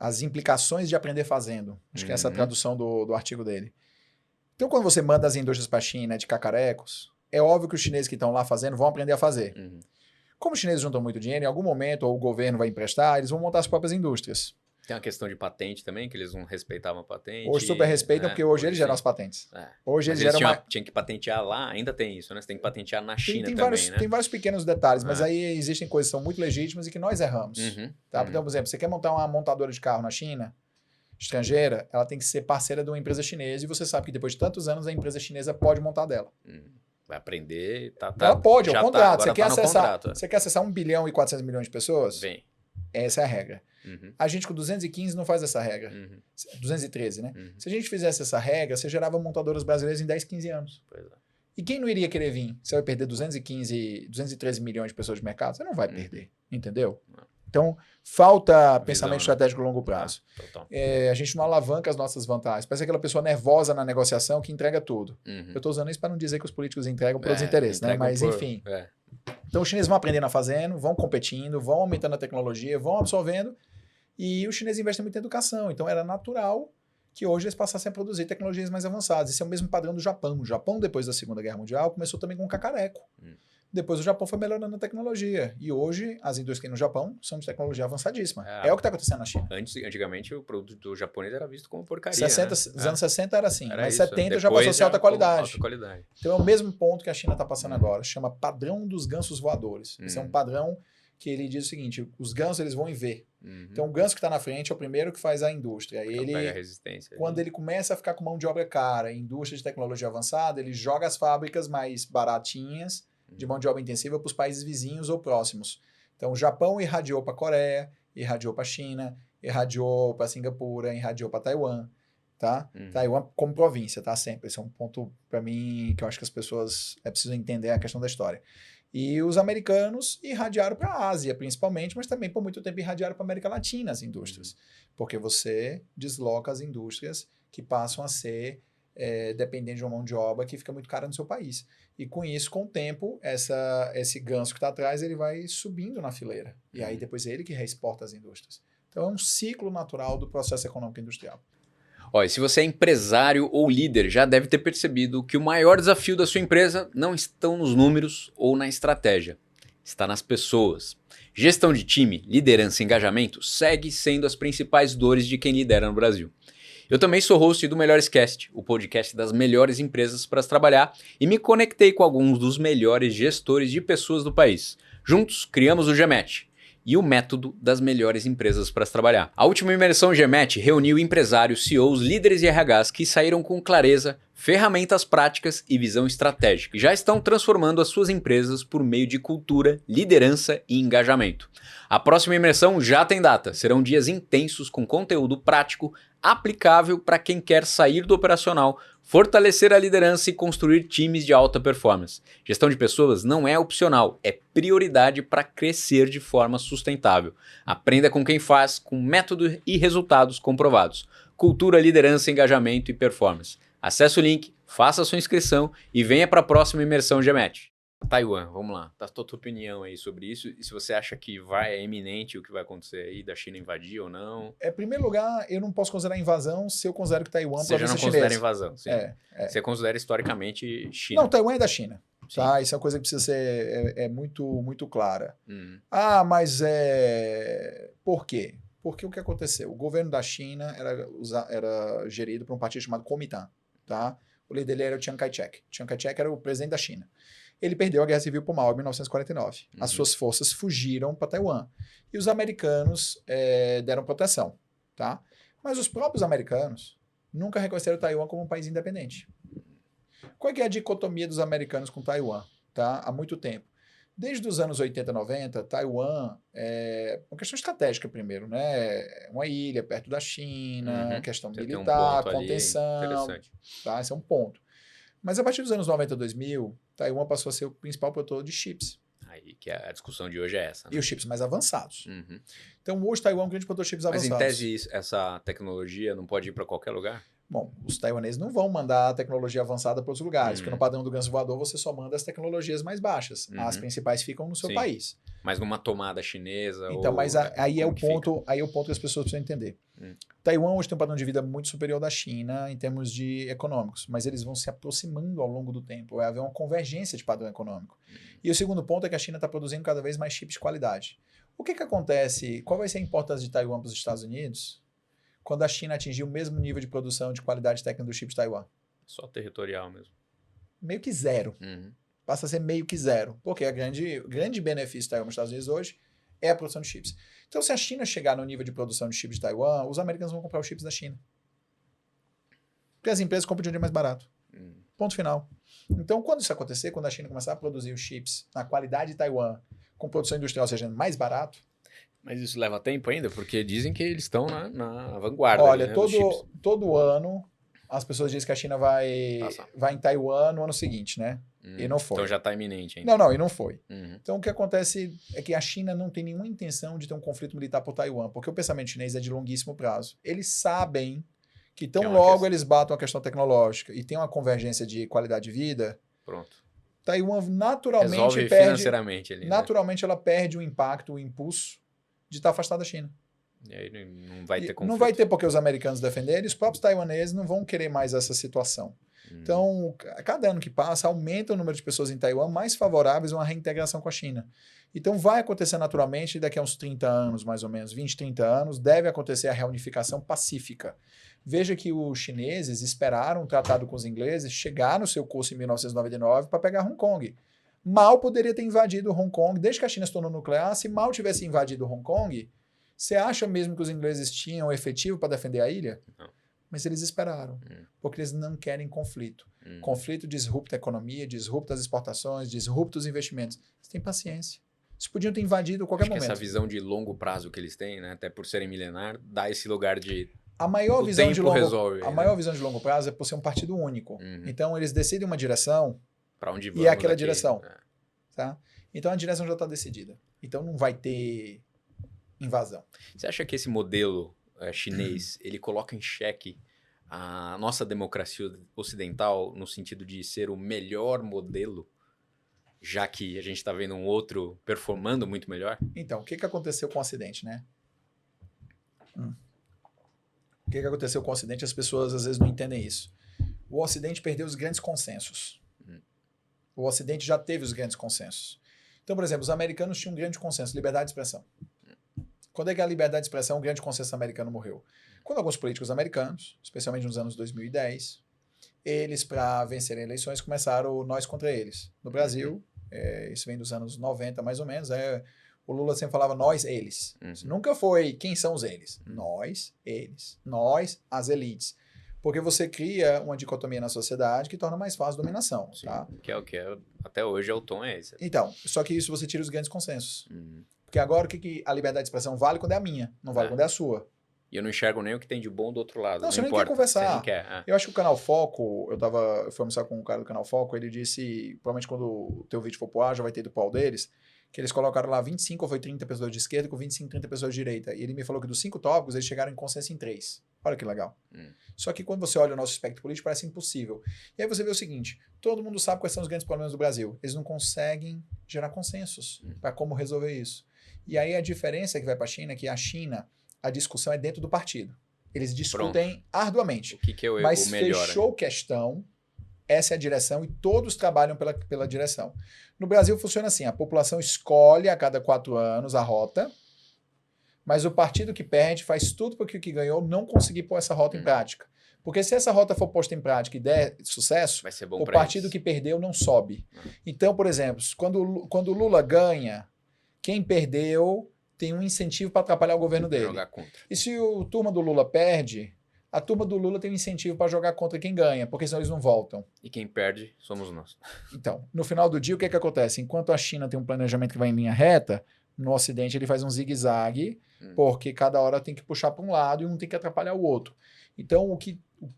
As implicações de aprender fazendo. Acho que é essa a tradução do artigo dele. Então, quando você manda as indústrias para a China de cacarecos, é óbvio que os chineses que estão lá fazendo vão aprender a fazer. Como os chineses juntam muito dinheiro, em algum momento, ou o governo vai emprestar, eles vão montar as próprias indústrias. Tem uma questão de patente também, que eles não respeitavam a patente. Hoje super respeitam, porque hoje eles geram as patentes. Hoje eles geram tinha que patentear lá, ainda tem isso, né? Você tem que patentear na China também, né? Tem vários pequenos detalhes, mas aí existem coisas que são muito legítimas e que nós erramos. Tá? Então, por exemplo, você quer montar uma montadora de carro na China, estrangeira, ela tem que ser parceira de uma empresa chinesa e você sabe que depois de tantos anos a empresa chinesa pode montar dela. Vai aprender, ela pode, é o contrato. Você quer acessar 1 bilhão e 400 milhões de pessoas? Vem. Essa é a regra. A gente com 215 não faz essa regra. 213, né? Se a gente fizesse essa regra, você gerava montadoras brasileiras em 10, 15 anos. Pois é. E quem não iria querer vir? Você vai perder 213 milhões de pessoas de mercado? Você não vai perder, entendeu? Então, falta pensamento estratégico a longo prazo. A gente não alavanca as nossas vantagens. Parece aquela pessoa nervosa na negociação que entrega tudo. Eu estou usando isso para não dizer que os políticos entregam por desinteresse, né? Mas, enfim. Então, os chineses vão aprendendo a fazendo, vão competindo, vão aumentando a tecnologia, vão absorvendo. E os chineses investem muito em educação. Então, era natural que hoje eles passassem a produzir tecnologias mais avançadas. Esse é o mesmo padrão do Japão. O Japão, depois da Segunda Guerra Mundial, começou também com o cacareco. Depois o Japão foi melhorando a tecnologia. E hoje, as indústrias no Japão são de tecnologia avançadíssima. É o que está acontecendo na China. Antigamente, o produto japonês era visto como porcaria. Os anos 60 era assim, mas 70 já passou a ser alta qualidade. Então é o mesmo ponto que a China está passando agora. Chama padrão dos gansos voadores. Esse é um padrão que ele diz o seguinte, os gansos eles vão em V. Então o ganso que está na frente é o primeiro que faz a indústria. Ele pega a resistência. Quando ele começa a ficar com mão de obra cara, indústria de tecnologia avançada, ele joga as fábricas mais baratinhas, de mão de obra intensiva, para os países vizinhos ou próximos. Então o Japão irradiou para a Coreia, irradiou para a China, irradiou para Singapura, irradiou para Taiwan. Tá? Taiwan como província, tá? Sempre. Esse é um ponto, para mim, que eu acho que as pessoas precisam entender a questão da história. E os americanos irradiaram para a Ásia, principalmente, mas também por muito tempo irradiaram para a América Latina as indústrias. Porque você desloca as indústrias que passam a ser dependentes de uma mão de obra que fica muito cara no seu país. E com isso, com o tempo, esse ganso que está atrás, ele vai subindo na fileira. E aí depois é ele que reexporta as indústrias. Então é um ciclo natural do processo econômico industrial. Olha, se você é empresário ou líder, já deve ter percebido que o maior desafio da sua empresa não estão nos números ou na estratégia, está nas pessoas. Gestão de time, liderança e engajamento segue sendo as principais dores de quem lidera no Brasil. Eu também sou host do Melhorescast, o podcast das melhores empresas para se trabalhar, e me conectei com alguns dos melhores gestores de pessoas do país. Juntos, criamos o GMAT. E o método das melhores empresas para se trabalhar. A última imersão GMAT reuniu empresários, CEOs, líderes e RHs que saíram com clareza, ferramentas práticas e visão estratégica. E já estão transformando as suas empresas por meio de cultura, liderança e engajamento. A próxima imersão já tem data. Serão dias intensos com conteúdo prático, aplicável para quem quer sair do operacional, fortalecer a liderança e construir times de alta performance. Gestão de pessoas não é opcional, é prioridade para crescer de forma sustentável. Aprenda com quem faz, com método e resultados comprovados. Cultura, liderança, engajamento e performance. Acesse o link, faça sua inscrição e venha para a próxima imersão GMAT. Taiwan, vamos lá. Dá a tua opinião aí sobre isso. E se você acha que é iminente o que vai acontecer aí, da China invadir ou não. Em primeiro lugar, eu não posso considerar invasão se eu considero que Taiwan Você já não província considera chinesa. invasão, sim. Você considera historicamente China. Não, Taiwan é da China. Sim. Tá? Isso é uma coisa que precisa ser muito, muito clara. Mas por quê? Porque o que aconteceu? O governo da China era gerido por um partido chamado Kuomintang. Tá? O líder dele era o Chiang Kai-shek. Chiang Kai-shek era o presidente da China. Ele perdeu a Guerra Civil por Mao em 1949. As suas forças fugiram para Taiwan. E os americanos deram proteção. Tá? Mas os próprios americanos nunca reconheceram Taiwan como um país independente. Qual é a dicotomia dos americanos com Taiwan? Tá? Há muito tempo. Desde os anos 80 e 90, Taiwan é uma questão estratégica primeiro, né? Uma ilha perto da China, questão militar, contenção. Tá? Esse é um ponto. Mas a partir dos anos 90 e 2000, Taiwan passou a ser o principal produtor de chips. Aí que a discussão de hoje é essa. Né? E os chips mais avançados. Então hoje Taiwan é um grande produtor de chips avançados. Mas em tese essa tecnologia não pode ir para qualquer lugar? Bom, os taiwaneses não vão mandar a tecnologia avançada para outros lugares, porque no padrão do ganso voador você só manda as tecnologias mais baixas. As principais ficam no seu país. Mas numa tomada chinesa. Então, mas aí é o ponto que as pessoas precisam entender. Taiwan hoje tem um padrão de vida muito superior da China em termos de econômicos, mas eles vão se aproximando ao longo do tempo. Vai haver uma convergência de padrão econômico. E o segundo ponto é que a China está produzindo cada vez mais chips de qualidade. O que acontece? Qual vai ser a importância de Taiwan para os Estados Unidos quando a China atingir o mesmo nível de produção de qualidade técnica do chip de Taiwan? Só territorial mesmo. Meio que zero. Passa a ser meio que zero. Porque o grande benefício de Taiwan nos Estados Unidos hoje é a produção de chips. Então, se a China chegar no nível de produção de chips de Taiwan, os americanos vão comprar os chips da China. Porque as empresas compram de onde é mais barato. Ponto final. Então, quando isso acontecer, quando a China começar a produzir os chips na qualidade de Taiwan, com produção industrial seja mais barato. Mas isso leva tempo ainda? Porque dizem que eles estão na vanguarda. Olha, ali, né, todo ano as pessoas dizem que a China vai em Taiwan no ano seguinte, né? E não foi. Então já está iminente ainda. Não, e não foi. Então o que acontece é que a China não tem nenhuma intenção de ter um conflito militar por Taiwan, porque o pensamento chinês é de longuíssimo prazo. Eles sabem que tão logo eles batam a questão tecnológica e tem uma convergência de qualidade de vida. Pronto. Taiwan naturalmente resolve financeiramente ali, naturalmente ela perde o impacto, o impulso de estar afastada da China. E aí não vai ter conflito. Não vai ter porque os americanos defenderem, e os próprios taiwaneses não vão querer mais essa situação. Então, cada ano que passa, aumenta o número de pessoas em Taiwan mais favoráveis a uma reintegração com a China. Então, vai acontecer naturalmente, daqui a uns 30 anos, mais ou menos, 20, 30 anos, deve acontecer a reunificação pacífica. Veja que os chineses esperaram um tratado com os ingleses chegar no seu curso em 1999 para pegar Hong Kong. Mao poderia ter invadido Hong Kong, desde que a China se tornou nuclear. Se Mao tivesse invadido Hong Kong, você acha mesmo que os ingleses tinham efetivo para defender a ilha? Não. Mas eles esperaram, porque eles não querem conflito. Conflito disrupta a economia, disrupta as exportações, disrupta os investimentos. Eles têm paciência. Eles podiam ter invadido a qualquer momento. Essa visão de longo prazo que eles têm, né, até por serem milenar, dá esse lugar de... A maior visão de longo prazo é por ser um partido único. Então, eles decidem uma direção para onde vamos e é aquela direção. Tá? Então, a direção já está decidida. Então, não vai ter invasão. Você acha que esse modelo chinês, ele coloca em xeque a nossa democracia ocidental no sentido de ser o melhor modelo, já que a gente está vendo um outro performando muito melhor? Então, o que aconteceu com o Ocidente, né? O que aconteceu com o Ocidente? As pessoas às vezes não entendem isso. O Ocidente perdeu os grandes consensos. O Ocidente já teve os grandes consensos. Então, por exemplo, os americanos tinham um grande consenso, liberdade de expressão. Quando é que a liberdade de expressão, o grande consenso americano morreu? Quando alguns políticos americanos, especialmente nos anos 2010, eles, para vencerem eleições, começaram o nós contra eles. No Brasil, isso vem dos anos 90, mais ou menos, o Lula sempre falava nós, eles. Nunca foi quem são os eles. Nós, eles. Nós, as elites. Porque você cria uma dicotomia na sociedade que torna mais fácil a dominação. Sim, tá? Que é o que até hoje é o tom esse. Então, só que isso você tira os grandes consensos. Porque agora o que a liberdade de expressão vale quando é a minha, não vale quando é a sua. E eu não enxergo nem o que tem de bom do outro lado. Não, você nem quer conversar. Você nem quer. Eu acho que o Canal Foco, eu fui almoçar com um cara do Canal Foco, ele disse, provavelmente quando o teu vídeo for pro ar, já vai ter do pau deles, que eles colocaram lá 25 ou foi 30 pessoas de esquerda com 25, 30 pessoas de direita. E ele me falou que dos 5 tópicos, eles chegaram em consenso em 3. Olha que legal. Só que quando você olha o nosso espectro político, parece impossível. E aí você vê o seguinte, todo mundo sabe quais são os grandes problemas do Brasil. Eles não conseguem gerar consensos para como resolver isso. E aí a diferença que vai para a China é que a China, a discussão é dentro do partido. Eles discutem arduamente. O que é o mas melhor? Fechou questão, essa é a direção e todos trabalham pela direção. No Brasil funciona assim, a população escolhe a cada 4 anos a rota, mas o partido que perde faz tudo para que o que ganhou não conseguir pôr essa rota em prática. Porque se essa rota for posta em prática e der sucesso, vai ser bom o partido que perdeu não sobe. Então, por exemplo, quando o Lula ganha, quem perdeu tem um incentivo para atrapalhar o governo dele. Jogar contra. E se a turma do Lula perde, a turma do Lula tem um incentivo para jogar contra quem ganha, porque senão eles não voltam. E quem perde somos nós. Então, no final do dia, o que acontece? Enquanto a China tem um planejamento que vai em linha reta, no Ocidente ele faz um zigue-zague, porque cada hora tem que puxar para um lado e um tem que atrapalhar o outro. Então,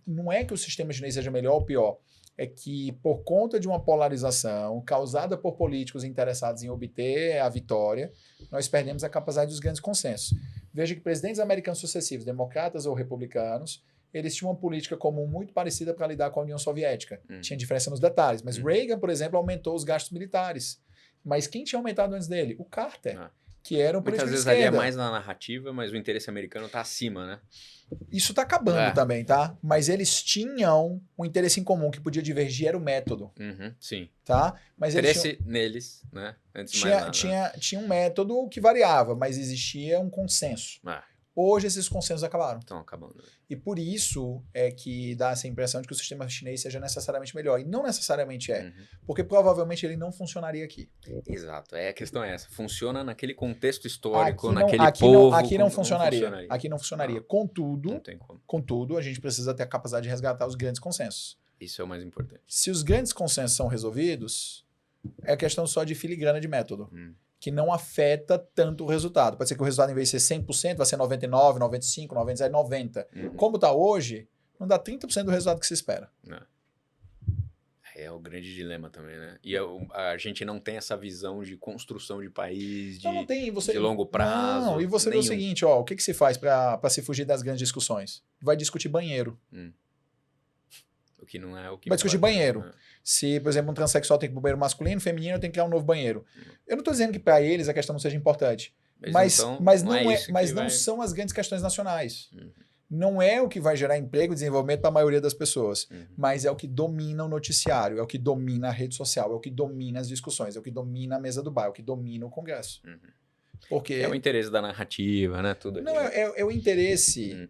não é que o sistema chinês seja melhor ou pior, é que por conta de uma polarização causada por políticos interessados em obter a vitória, nós perdemos a capacidade dos grandes consensos. Veja que presidentes americanos sucessivos, democratas ou republicanos, eles tinham uma política comum muito parecida para lidar com a União Soviética. Tinha diferença nos detalhes, mas Reagan, por exemplo, aumentou os gastos militares. Mas quem tinha aumentado antes dele? O Carter, que era um político de esquerda. Muitas vezes ali é mais na narrativa, mas o interesse americano está acima, né? Isso está acabando também, tá? Mas eles tinham um interesse em comum que podia divergir, era o método. Sim. Tá? Mas interesse neles, né? Antes de mais nada. Tinha um método que variava, mas existia um consenso. Hoje esses consensos acabaram. Estão acabando. E por isso é que dá essa impressão de que o sistema chinês seja necessariamente melhor. E não necessariamente é. Porque provavelmente ele não funcionaria aqui. Exato. A questão é essa. Funciona naquele contexto histórico, aqui povo. Aqui não funcionaria. Aqui não funcionaria. Contudo, não tem como. Contudo, a gente precisa ter a capacidade de resgatar os grandes consensos. Isso é o mais importante. Se os grandes consensos são resolvidos, é questão só de filigrana de método. Que não afeta tanto o resultado. Pode ser que o resultado, em vez de ser 100%, vai ser 99%, 95%, 97%, 90%. Como está hoje, não dá 30% do resultado que se espera. É o grande dilema também, né? E a gente não tem essa visão de construção de país, não tem, de longo prazo. Não, e você vê o seguinte, o que se faz para se fugir das grandes discussões? Vai discutir banheiro. O que não é o que vai discutir banheiro. Se, por exemplo, um transexual tem que ir pro banheiro masculino, feminino tem que criar um novo banheiro. Eu não estou dizendo que para eles a questão não seja importante, mas não são as grandes questões nacionais. Não é o que vai gerar emprego e desenvolvimento para a maioria das pessoas, mas é o que domina o noticiário, é o que domina a rede social, é o que domina as discussões, é o que domina a mesa do bar, é o que domina o Congresso. Porque é o interesse da narrativa, né? Tudo não, é o interesse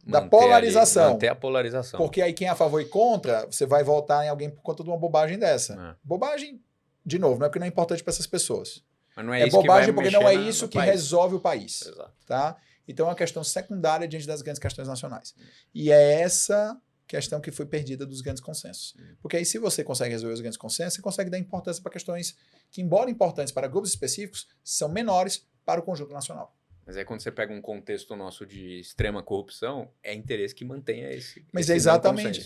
da polarização. Manter a polarização. Porque aí quem é a favor e contra, você vai votar em alguém por conta de uma bobagem dessa. Bobagem, de novo, não é porque não é importante para essas pessoas. Mas não é isso bobagem que vai porque não é isso que resolve o país. Exato. Tá? Então é uma questão secundária diante das grandes questões nacionais. E é essa questão que foi perdida dos grandes consensos. Porque aí se você consegue resolver os grandes consensos, você consegue dar importância para questões que, embora importantes para grupos específicos, são menores para o conjunto nacional. Mas aí quando você pega um contexto nosso de extrema corrupção, é interesse que mantenha esse. Mas é exatamente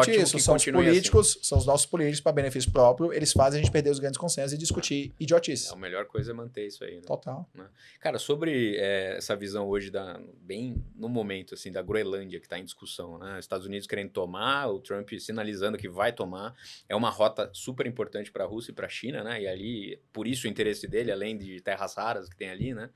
isso. São os políticos, assim. São os nossos políticos para benefício próprio, eles fazem a gente perder os grandes consensos e discutir idiotices. A melhor coisa é manter isso aí, né? Total. Né? Cara, sobre essa visão hoje, bem no momento, assim, da Groenlândia que está em discussão, né? Os Estados Unidos querendo tomar, o Trump sinalizando que vai tomar. É uma rota super importante para a Rússia e para a China, né? E ali, por isso o interesse dele, além de terras raras que tem ali, né?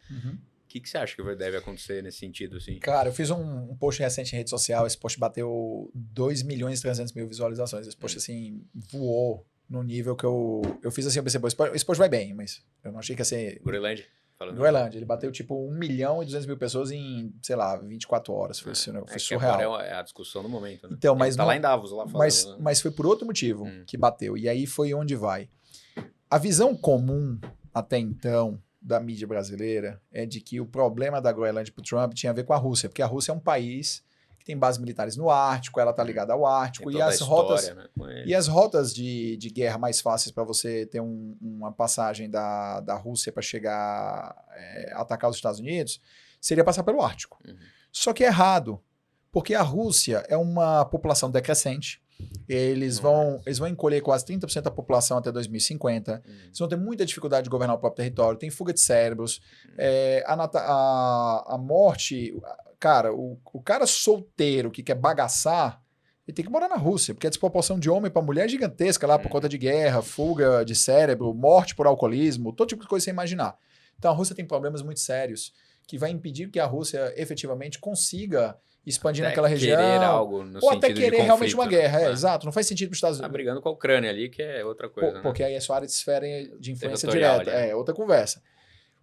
O que você acha que deve acontecer nesse sentido, assim? Cara, eu fiz um post recente em rede social, esse post bateu 2.300.000 visualizações. Esse post, assim, voou no nível que eu fiz assim, eu pensei, esse post vai bem, mas eu não achei que ia ser... Groenlândia? Groenlândia, ele bateu tipo 1.200.000 pessoas em, sei lá, 24 horas. Foi surreal. Agora é a discussão do momento, né? Então, mas tá lá em Davos, lá falando. Mas foi por outro motivo que bateu. E aí foi onde vai. A visão comum, até então, da mídia brasileira é de que o problema da Groenlândia para o Trump tinha a ver com a Rússia, porque a Rússia é um país que tem bases militares no Ártico, ela está ligada ao Ártico, e as rotas, né, e as rotas de guerra mais fáceis para você ter uma passagem da Rússia para chegar atacar os Estados Unidos seria passar pelo Ártico. Só que é errado, porque a Rússia é uma população decrescente. Eles vão encolher quase 30% da população até 2050. Eles vão ter muita dificuldade de governar o próprio território. Tem fuga de cérebros. A morte... cara, o cara solteiro que quer bagaçar, ele tem que morar na Rússia, porque a desproporção de homem para mulher é gigantesca lá por conta de guerra, fuga de cérebro, morte por alcoolismo, todo tipo de coisa que você imaginar. Então a Rússia tem problemas muito sérios que vai impedir que a Rússia efetivamente consiga expandir Até naquela região. querer algo no ou até sentido de querer realmente conflito, uma guerra, né? exato. Não faz sentido para os Estados Tá Unidos. brigando com a Ucrânia ali, que é outra coisa, Porque né? aí é sua área de esfera de influência Territorial direta. ali, né? É outra conversa.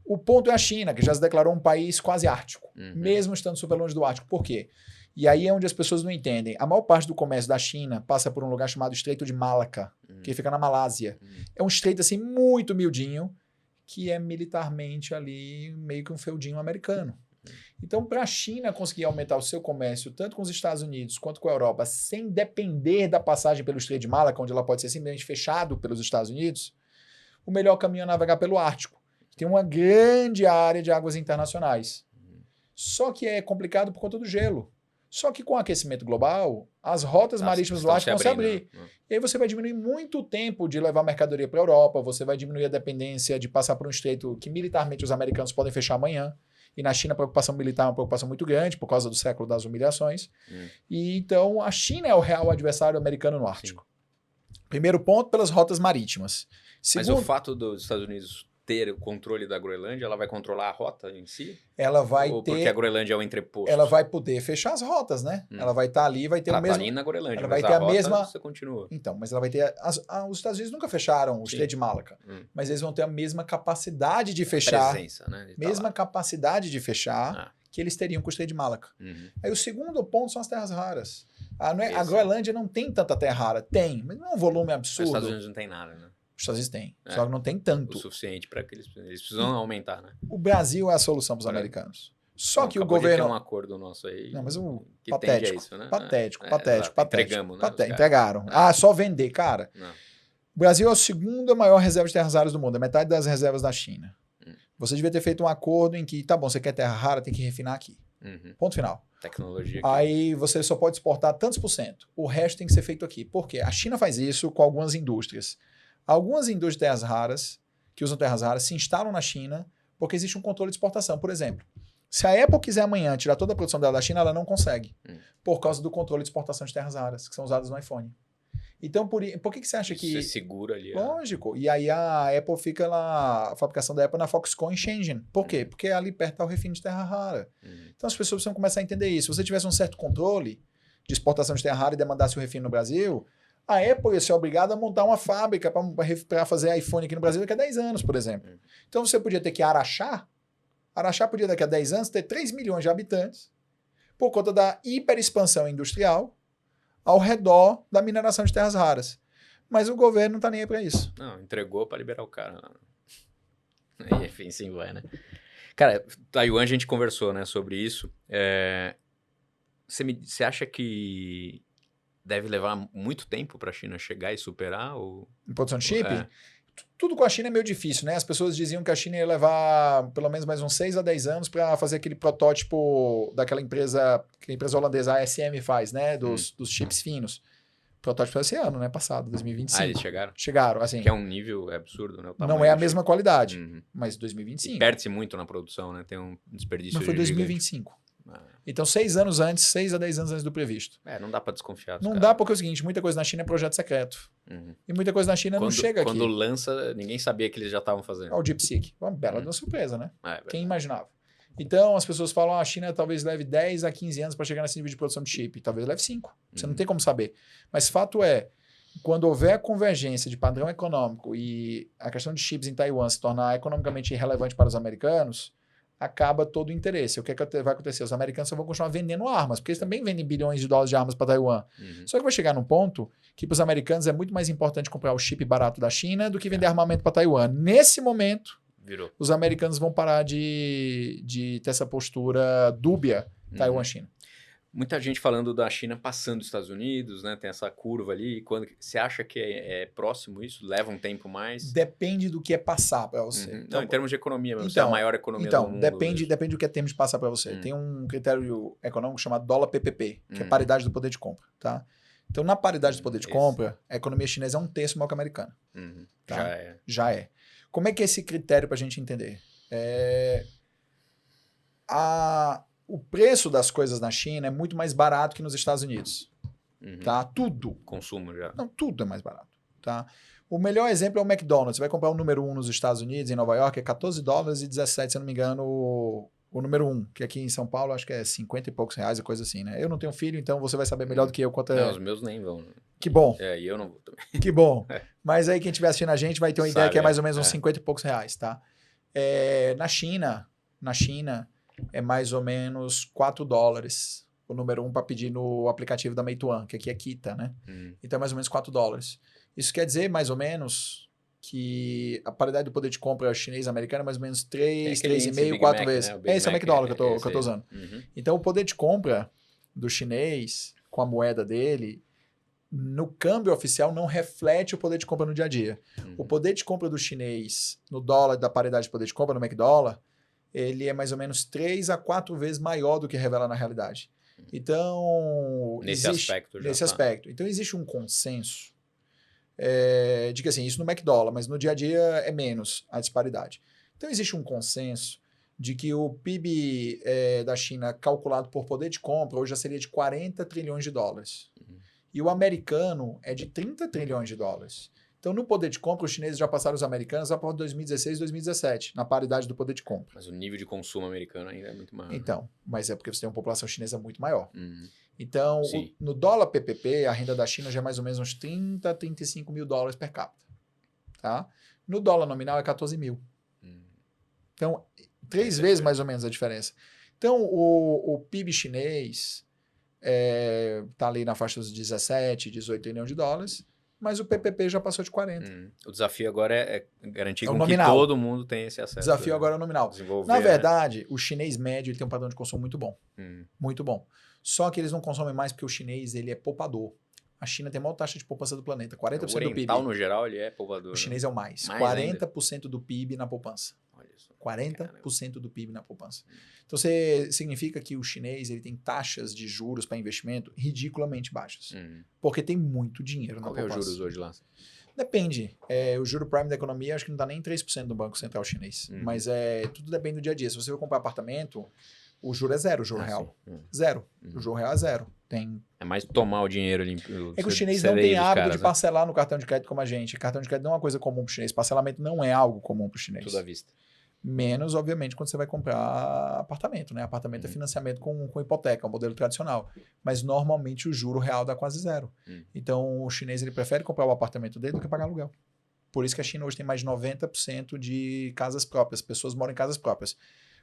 O ponto é a China, que já se declarou um país quase ártico, mesmo estando super longe do Ártico. Por quê? E aí é onde as pessoas não entendem. A maior parte do comércio da China passa por um lugar chamado Estreito de Malaca, que fica na Malásia. É um estreito assim muito miudinho, que é militarmente ali meio que um feudinho americano. Então, para a China conseguir aumentar o seu comércio, tanto com os Estados Unidos quanto com a Europa, sem depender da passagem pelo Estreito de Malaca, onde ela pode ser simplesmente fechado pelos Estados Unidos, o melhor caminho é navegar pelo Ártico. Tem uma grande área de águas internacionais. Só que é complicado por conta do gelo. Só que com o aquecimento global, as rotas marítimas do Ártico vão se abrir. Né? E aí você vai diminuir muito o tempo de levar mercadoria para a Europa, você vai diminuir a dependência de passar por um estreito que militarmente os americanos podem fechar amanhã. E na China a preocupação militar é uma preocupação muito grande por causa do século das humilhações. E então a China é o real adversário americano no Ártico. Sim. Primeiro ponto, pelas rotas marítimas. Mas o fato dos Estados Unidos ter o controle da Groenlândia, ela vai controlar a rota em si? Ela vai Ou ter... porque a Groenlândia é o entreposto? Ela vai poder fechar as rotas, né? Ela vai estar ali, vai ter o mesmo... Ela tá ali na Groenlândia, ela mas vai ter a rota mesma... você continua. Então, mas ela vai ter... Os Estados Unidos nunca fecharam o Estreito de Malaca, mas eles vão ter a mesma capacidade de fechar... Presença, né? Mesma capacidade de fechar que eles teriam com o Estreito de Malaca. Aí o segundo ponto são as terras raras. A Groenlândia não tem tanta terra rara. Tem, mas não é um volume absurdo. Os Estados Unidos não tem nada, né? Os Estados Unidos têm, só que não tem tanto. O suficiente para que eles precisam aumentar, né? O Brasil é a solução para os americanos. Só que o governo... governo... Tem um acordo nosso aí... Não, mas que patético, isso, né? patético. Entregamos, né? Entregaram. Só vender, cara. Não. O Brasil é a segunda maior reserva de terras raras do mundo, é metade das reservas da China. Você devia ter feito um acordo em que, tá bom, você quer terra rara, tem que refinar aqui. Ponto final. Tecnologia aqui. Aí você só pode exportar tantos por cento. O resto tem que ser feito aqui. Por quê? A China faz isso com algumas indústrias. Algumas indústrias de terras raras, que usam terras raras, se instalam na China porque existe um controle de exportação. Por exemplo, se a Apple quiser amanhã tirar toda a produção dela da China, ela não consegue. Por causa do controle de exportação de terras raras, que são usadas no iPhone. Então, por que você acha que... Você segura ali. Lógico. E aí a Apple fica lá, a fabricação da Apple na Foxconn em Shenzhen. Por quê? Porque ali perto está o refino de terra rara. Então as pessoas precisam começar a entender isso. Se você tivesse um certo controle de exportação de terra rara e demandasse o refino no Brasil, a Apple ia ser obrigada a montar uma fábrica para fazer iPhone aqui no Brasil daqui a 10 anos, por exemplo. Então você podia ter que Araxá. Araxá podia daqui a 10 anos ter 3 milhões de habitantes por conta da hiperexpansão industrial ao redor da mineração de terras raras. Mas o governo não está nem aí para isso. Não, entregou para liberar o cara. E enfim, sim vai, né? Cara, Taiwan a gente conversou, né, sobre isso. Você acha que deve levar muito tempo para a China chegar e superar? Em produção de chip? Tudo com a China é meio difícil, né? As pessoas diziam que a China ia levar pelo menos mais uns 6 a 10 anos para fazer aquele protótipo daquela empresa, que a empresa holandesa, a ASM, faz, né? Dos chips finos. Protótipo esse ano, né? Passado, 2025. Eles chegaram? Chegaram, assim. Que é um nível absurdo, né? Não é a mesma qualidade, mas 2025. E perde-se muito na produção, né? Tem um desperdício. Mas foi 2025. Então, 6 anos antes, 6 a 10 anos antes do previsto. Não dá para desconfiar. Não dá porque é o seguinte, muita coisa na China é projeto secreto. E muita coisa na China não chega aqui. Quando lança, ninguém sabia que eles já estavam fazendo. O DeepSeek. Uma bela de uma surpresa, né? Quem imaginava? Então, as pessoas falam, a China talvez leve 10 a 15 anos para chegar nesse nível de produção de chip. Talvez leve 5. Você não tem como saber. Mas fato é, quando houver a convergência de padrão econômico e a questão de chips em Taiwan se tornar economicamente irrelevante para os americanos, acaba todo o interesse. O que vai acontecer? Os americanos só vão continuar vendendo armas, porque eles também vendem bilhões de dólares de armas para Taiwan. Só que vai chegar num ponto que para os americanos é muito mais importante comprar o chip barato da China do que vender armamento para Taiwan. Nesse momento, os americanos vão parar de ter essa postura dúbia Taiwan-China. Muita gente falando da China passando os Estados Unidos, né? Tem essa curva ali. Você acha que é próximo isso? Leva um tempo mais? Depende do que é passar para você. Então, em termos de economia, você é a maior economia do mundo. Depende do que é termos de passar para você. Tem um critério econômico chamado dólar PPP, que é paridade do poder de compra, tá? Então, na paridade do poder de compra, a economia chinesa é 1/3 maior que a americana. Tá? Já é. Como é que é esse critério para a gente entender? o preço das coisas na China é muito mais barato que nos Estados Unidos. Tá? Tudo. Consumo já. Não, tudo é mais barato. Tá? O melhor exemplo é o McDonald's. Você vai comprar o número 1 nos Estados Unidos, em Nova York, é $14,17, se eu não me engano, o número 1, que aqui em São Paulo acho que é 50 e poucos reais, coisa assim, né? Eu não tenho filho, então você vai saber melhor do que eu quanto é. Não, os meus nem vão. Né? Que bom. E eu não vou também. Que bom. Mas aí quem estiver assistindo a gente vai ter uma ideia que é mais ou menos uns 50 e poucos reais, tá? Na China é mais ou menos $4 o número 1 para pedir no aplicativo da Meituan, que aqui é Kita, né? Então é mais ou menos $4. Isso quer dizer, mais ou menos, que a paridade do poder de compra chinês-americano é mais ou menos 3, 3,5, 4 vezes. Né? Esse é o McDonald's que eu tô usando. Então o poder de compra do chinês com a moeda dele, no câmbio oficial, não reflete o poder de compra no dia a dia. O poder de compra do chinês no dólar, da paridade de poder de compra, no McDollar, ele é mais ou menos 3 a 4 vezes maior do que revela na realidade. Então, nesse aspecto já. Nesse aspecto. Então, existe um consenso de que, assim, isso no McDollar, mas no dia a dia é menos a disparidade. Então, existe um consenso de que o PIB da China calculado por poder de compra hoje já seria de $40 trilhões. E o americano é de $30 trilhões. Então, no poder de compra, os chineses já passaram os americanos a por 2016 e 2017, na paridade do poder de compra. Mas o nível de consumo americano ainda é muito maior. Então, mas é porque você tem uma população chinesa muito maior. Então, no dólar PPP, a renda da China já é mais ou menos uns 30 a 35 mil dólares per capita. Tá? No dólar nominal é 14 mil. Então, 3 vezes mais ou menos a diferença. Então, o PIB chinês está ali na faixa dos 17, 18 trilhões de dólares, mas o PPP já passou de 40. O desafio agora é garantir que nominal. todo mundo tenha esse acesso. O desafio agora é o nominal. Na verdade, o chinês médio ele tem um padrão de consumo muito bom. Muito bom. Só que eles não consomem mais porque o chinês ele é poupador. A China tem a maior taxa de poupança do planeta, 40% do PIB. O oriental, no geral, ele é poupador. O chinês é o mais 40% do PIB na poupança. Olha isso. 40% do PIB na poupança. Então, significa que o chinês ele tem taxas de juros para investimento ridiculamente baixas. Porque tem muito dinheiro na poupança. Qual é os juros hoje lá? Depende. O juro prime da economia acho que não dá nem 3% do Banco Central chinês. Mas tudo depende do dia a dia. Se você for comprar apartamento, o juro é zero, o juro real. Zero. O juro real é zero. É mais tomar o dinheiro limpo. É que o chinês não tem hábito de parcelar no cartão de crédito como a gente. Cartão de crédito não é uma coisa comum para o chinês. Parcelamento não é algo comum para o chinês. Tudo à vista. Menos, obviamente, quando você vai comprar apartamento, né? Apartamento é financiamento com hipoteca, é um modelo tradicional. Mas, normalmente, o juro real dá quase zero. Então, o chinês ele prefere comprar o apartamento dele do que pagar aluguel. Por isso que a China hoje tem mais de 90% de casas próprias. Pessoas moram em casas próprias.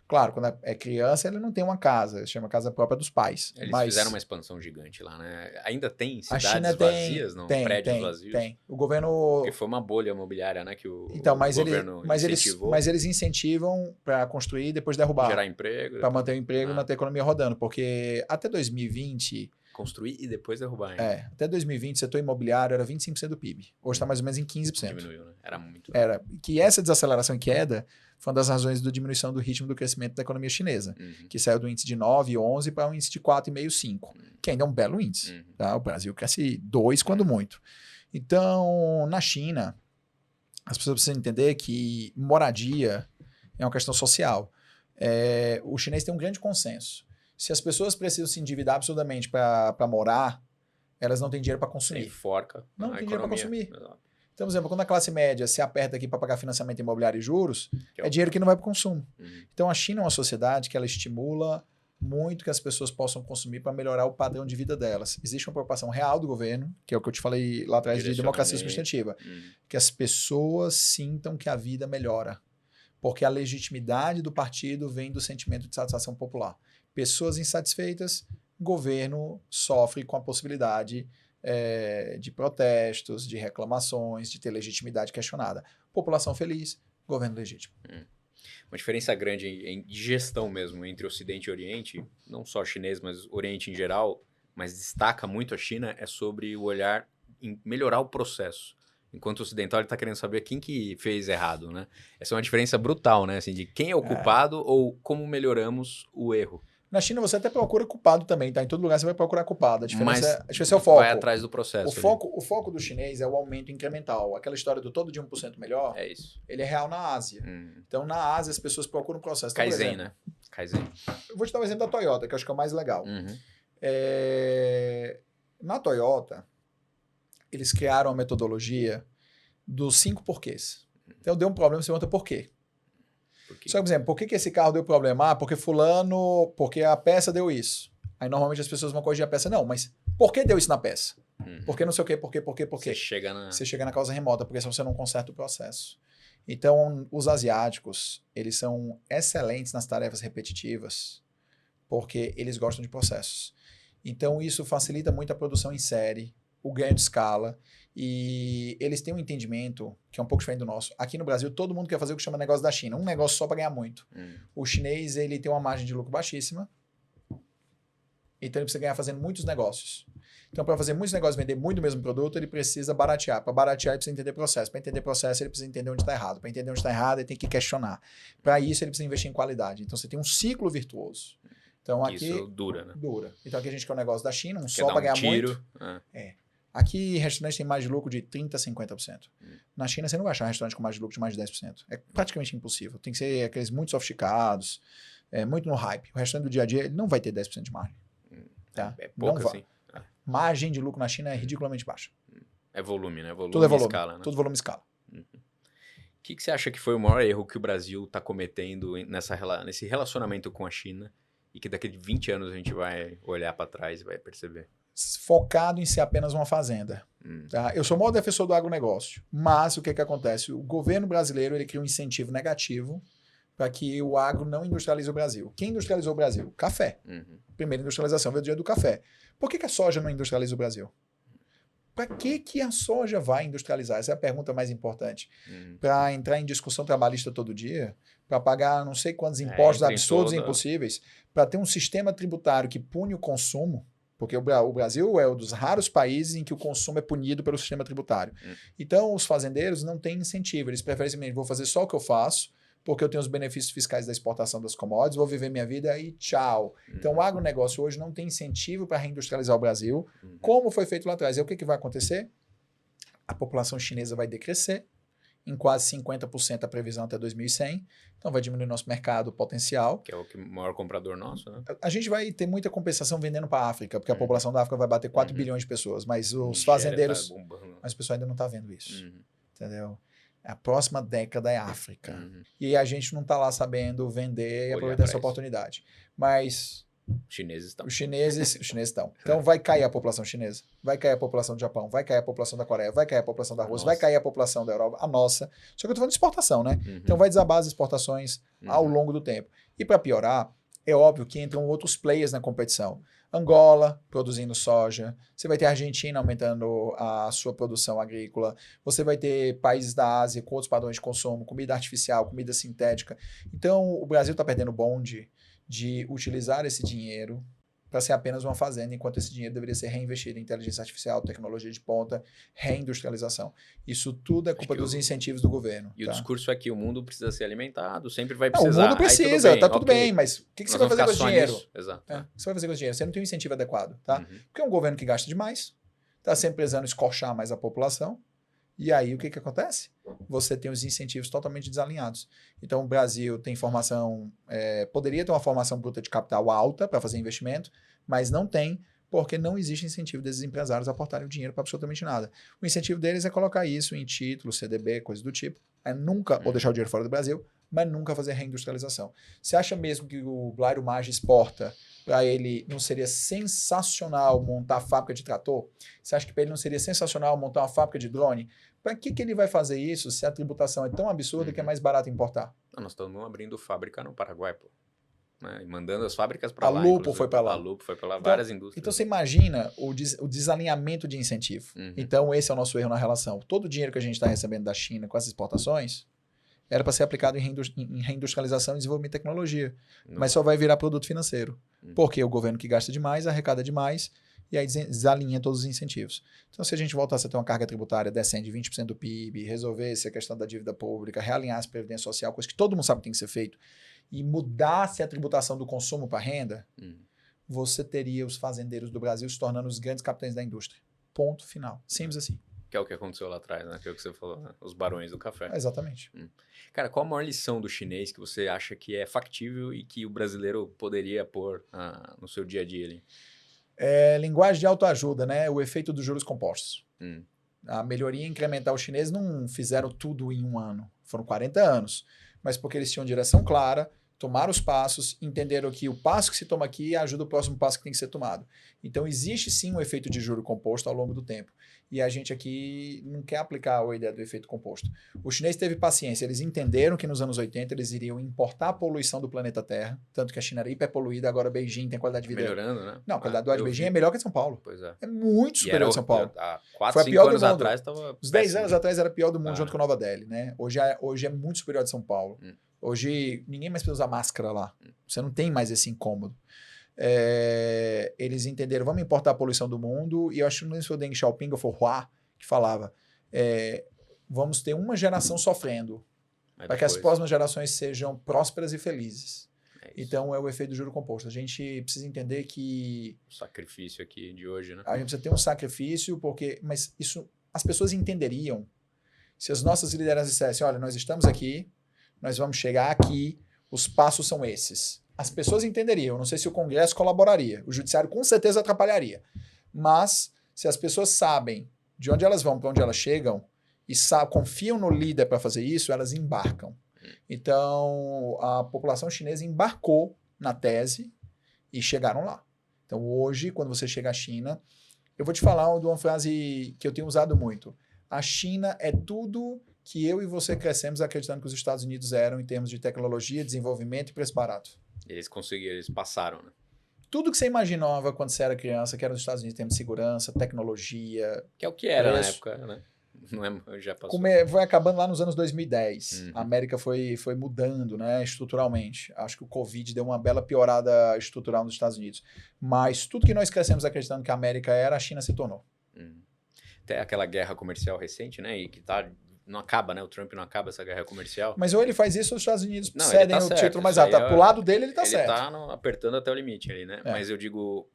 Claro, quando é criança, ele não tem uma casa, chama casa própria dos pais. Eles fizeram uma expansão gigante lá, né? Ainda tem cidades vazias, não? Prédios vazios? Tem. O governo... Porque foi uma bolha imobiliária, né? Que o governo incentivou. Mas eles incentivam para construir e depois derrubar. Gerar emprego. Para manter o emprego e manter a economia rodando. Porque até 2020... Construir e depois derrubar. Até 2020, o setor imobiliário era 25% do PIB. Hoje está mais ou menos em 15%. Diminuiu, né? Era muito. Que essa desaceleração e queda foi uma das razões da diminuição do ritmo do crescimento da economia chinesa, que saiu do índice de 9, 11 para um índice de 4,5, 5, que ainda é um belo índice. Tá? O Brasil cresce 2 quando muito. Então, na China, as pessoas precisam entender que moradia é uma questão social. O chinês tem um grande consenso. Se as pessoas precisam se endividar absurdamente para morar, elas não têm dinheiro para consumir. Não tem dinheiro para consumir. Exato. Então, por exemplo, quando a classe média se aperta aqui para pagar financiamento imobiliário e juros, é dinheiro que não vai para o consumo. Então, a China é uma sociedade que ela estimula muito que as pessoas possam consumir para melhorar o padrão de vida delas. Existe uma preocupação real do governo, que é o que eu te falei lá atrás de democracia substantiva, que as pessoas sintam que a vida melhora. Porque a legitimidade do partido vem do sentimento de satisfação popular. Pessoas insatisfeitas, governo sofre com a possibilidade de protestos, de reclamações, de ter legitimidade questionada. População feliz, governo legítimo. Uma diferença grande em gestão mesmo entre Ocidente e Oriente, não só chinês, mas Oriente em geral, mas destaca muito a China, é sobre o olhar em melhorar o processo. Enquanto o ocidental ele está querendo saber quem que fez errado, né? Essa é uma diferença brutal, né? Assim, de quem é o culpado ou como melhoramos o erro. Na China você até procura culpado também, tá? Em todo lugar você vai procurar culpado. A diferença é o foco. Vai atrás do processo. O foco do chinês é o aumento incremental. Aquela história do todo de 1% melhor, é isso. Ele é real na Ásia. Então, na Ásia, as pessoas procuram o processo. Então, Kaizen, né? Kaizen. Eu vou te dar um exemplo da Toyota, que eu acho que é o mais legal. Uhum. Na Toyota, eles criaram a metodologia dos 5 porquês. Então, deu um problema, você pergunta por quê. Só que, por exemplo, por que esse carro deu problema? Ah, porque porque a peça deu isso. Aí, normalmente, as pessoas vão corrigir a peça. Não, mas por que deu isso na peça? Por que não sei o quê, por quê? Você chega na... Você chega na causa remota, porque senão você não conserta o processo. Então, os asiáticos, eles são excelentes nas tarefas repetitivas, porque eles gostam de processos. Então, isso facilita muito a produção em série, o ganho de escala, e eles têm um entendimento que é um pouco diferente do nosso. Aqui no Brasil, todo mundo quer fazer o que chama negócio da China, um negócio só para ganhar muito. O chinês, ele tem uma margem de lucro baixíssima, então ele precisa ganhar fazendo muitos negócios. Então, para fazer muitos negócios, vender muito do mesmo produto, ele precisa baratear. Para baratear, ele precisa entender processo. Para entender processo, ele precisa entender onde está errado. Para entender onde está errado, ele tem que questionar. Para isso, ele precisa investir em qualidade. Então, você tem um ciclo virtuoso. Então, aqui... Isso dura, né? Dura. Então, aqui a gente quer um negócio da China, Quer só dar para ganhar tiro. muito. Aqui, restaurante tem mais de lucro de 30% a 50%. Na China, você não vai achar um restaurante com mais de lucro de mais de 10%. É praticamente impossível. Tem que ser aqueles muito sofisticados, muito no hype. O restaurante do dia a dia, ele não vai ter 10% de margem. Tá? É pouco, não assim. Margem de lucro na China é ridiculamente baixa. É volume, né? Volume Tudo é volume. E escala, né? Tudo volume e escala. O que você acha que foi o maior erro que o Brasil está cometendo nesse relacionamento com a China e que daqui a 20 anos a gente vai olhar para trás e vai perceber? Focado em ser apenas uma fazenda. Tá? Eu sou o maior defensor do agronegócio, mas o que acontece? O governo brasileiro ele cria um incentivo negativo para que o agro não industrialize o Brasil. Quem industrializou o Brasil? Café. Primeira industrialização veio do dia do café. Por que a soja não industrializa o Brasil? Para que a soja vai industrializar? Essa é a pergunta mais importante. Para entrar em discussão trabalhista todo dia, para pagar não sei quantos impostos absurdos e impossíveis, para ter um sistema tributário que pune o consumo, porque o Brasil é um dos raros países em que o consumo é punido pelo sistema tributário. Então, os fazendeiros não têm incentivo. Eles preferem simplesmente, vou fazer só o que eu faço, porque eu tenho os benefícios fiscais da exportação das commodities, vou viver minha vida e tchau. Então, o agronegócio hoje não tem incentivo para reindustrializar o Brasil, como foi feito lá atrás. E o que vai acontecer? A população chinesa vai decrescer em quase 50% a previsão até 2100. Então, vai diminuir nosso mercado potencial. Que é o maior comprador nosso, né? A gente vai ter muita compensação vendendo para a África, porque a população da África vai bater 4 bilhões de pessoas, mas os fazendeiros... Tá bombando. Mas o pessoal ainda não está vendo isso. Entendeu? A próxima década é África. E a gente não está lá sabendo vender e aproveitar essa oportunidade. Mas os chineses estão. Então vai cair a população chinesa, vai cair a população do Japão, vai cair a população da Coreia, vai cair a população da Rússia, vai cair a população da Europa, a nossa. Só que eu estou falando de exportação, né? Então vai desabar as exportações ao longo do tempo. E para piorar, é óbvio que entram outros players na competição. Angola produzindo soja, você vai ter a Argentina aumentando a sua produção agrícola, você vai ter países da Ásia com outros padrões de consumo, comida artificial, comida sintética. Então, o Brasil está perdendo o bonde de utilizar esse dinheiro para ser apenas uma fazenda, enquanto esse dinheiro deveria ser reinvestido em inteligência artificial, tecnologia de ponta, reindustrialização. Isso tudo é culpa dos incentivos do governo. E o discurso é que o mundo precisa ser alimentado, sempre vai precisar. O mundo precisa, tudo bem, mas o que você vai fazer com esse dinheiro? Exato. O que você vai fazer com esse dinheiro? Você não tem um incentivo adequado, tá? Porque é um governo que gasta demais, está sempre precisando escorchar mais a população, e aí o que acontece? Você tem os incentivos totalmente desalinhados. Então o Brasil tem poderia ter uma formação bruta de capital alta para fazer investimento, mas não tem, porque não existe incentivo desses empresários a aportarem o dinheiro para absolutamente nada. O incentivo deles é colocar isso em título, CDB, coisa do tipo, ou deixar o dinheiro fora do Brasil, mas nunca fazer reindustrialização. Você acha mesmo que o Blairo Maggi exporta, para ele não seria sensacional montar a fábrica de trator? Você acha que para ele não seria sensacional montar uma fábrica de drone? Para que ele vai fazer isso se a tributação é tão absurda que é mais barato importar? Nós estamos abrindo fábrica no Paraguai, pô. Né? E mandando as fábricas para lá. A Lupo foi para lá. A Lupo foi para lá, várias indústrias. Então você imagina o desalinhamento de incentivo. Então esse é o nosso erro na relação. Todo o dinheiro que a gente está recebendo da China com as exportações era para ser aplicado em reindustrialização e desenvolvimento de tecnologia. Mas só vai virar produto financeiro. Porque o governo que gasta demais, arrecada demais, e aí desalinha todos os incentivos. Então, se a gente voltasse a ter uma carga tributária decente de 20% do PIB, resolvesse a questão da dívida pública, realinhasse a previdência social, coisa que todo mundo sabe que tem que ser feito, e mudasse a tributação do consumo para renda, você teria os fazendeiros do Brasil se tornando os grandes capitães da indústria. Ponto final. Simples assim. Que é o que aconteceu lá atrás, né? Que é o que você falou, né? Os barões do café. Exatamente. Cara, qual a maior lição do chinês que você acha que é factível e que o brasileiro poderia pôr no seu dia a dia ali? Linguagem de autoajuda, né? O efeito dos juros compostos. Hum. A melhoria incremental, os chineses não fizeram tudo em um ano. Foram 40 anos. Mas porque eles tinham direção clara, tomaram os passos, entenderam que o passo que se toma aqui ajuda o próximo passo que tem que ser tomado. Então, existe sim um efeito de juro composto ao longo do tempo. E a gente aqui não quer aplicar a ideia do efeito composto. O chinês teve paciência. Eles entenderam que nos anos 80 eles iriam importar a poluição do planeta Terra. Tanto que a China era hiperpoluída, agora Beijing tem qualidade de vida. Melhorando, né? Não, a qualidade do ar de Beijing é melhor que a de São Paulo. Pois é. É muito superior a de São Paulo. Há 4, Foi a 5 pior do anos mundo. atrás estava Os 10 anos atrás era a pior do mundo, Ah. junto com Nova Delhi, né? Hoje é muito superior a de São Paulo. Hoje ninguém mais precisa usar máscara lá. Você não tem mais esse incômodo. Eles entenderam, vamos importar a poluição do mundo, e eu acho que não sei se foi o Deng Xiaoping ou foi o Hua que falava, vamos ter uma geração sofrendo, para que as próximas gerações sejam prósperas e felizes. Então é o efeito do juro composto. A gente precisa entender que... O sacrifício aqui de hoje, né? A gente precisa ter um sacrifício, mas isso as pessoas entenderiam se as nossas lideranças dissessem, olha, nós estamos aqui, nós vamos chegar aqui, os passos são esses. As pessoas entenderiam, não sei se o Congresso colaboraria, o Judiciário com certeza atrapalharia, mas se as pessoas sabem de onde elas vão, para onde elas chegam, e confiam no líder para fazer isso, elas embarcam. Então, a população chinesa embarcou na tese e chegaram lá. Então, hoje, quando você chega à China, eu vou te falar de uma frase que eu tenho usado muito. A China é tudo que eu e você crescemos acreditando que os Estados Unidos eram em termos de tecnologia, desenvolvimento e preço barato. Eles conseguiram, eles passaram, né? Tudo que você imaginava quando você era criança, que era os Estados Unidos em termos de segurança, tecnologia... Que é o que era preço. na época, né? Não é, já passou. Foi acabando lá nos anos 2010. Uhum. A América foi mudando, né, estruturalmente. Acho que o Covid deu uma bela piorada estrutural nos Estados Unidos. Mas tudo que nós crescemos acreditando que a América era, a China se tornou. Até aquela guerra comercial recente, né? E que não acaba, né? O Trump não acaba essa guerra comercial. Mas ou ele faz isso ou os Estados Unidos Não, cedem ele tá o certo, título mais isso aí alto. Pro lado dele, ele tá certo. Ele tá apertando até o limite ali, né? É. Mas eu digo,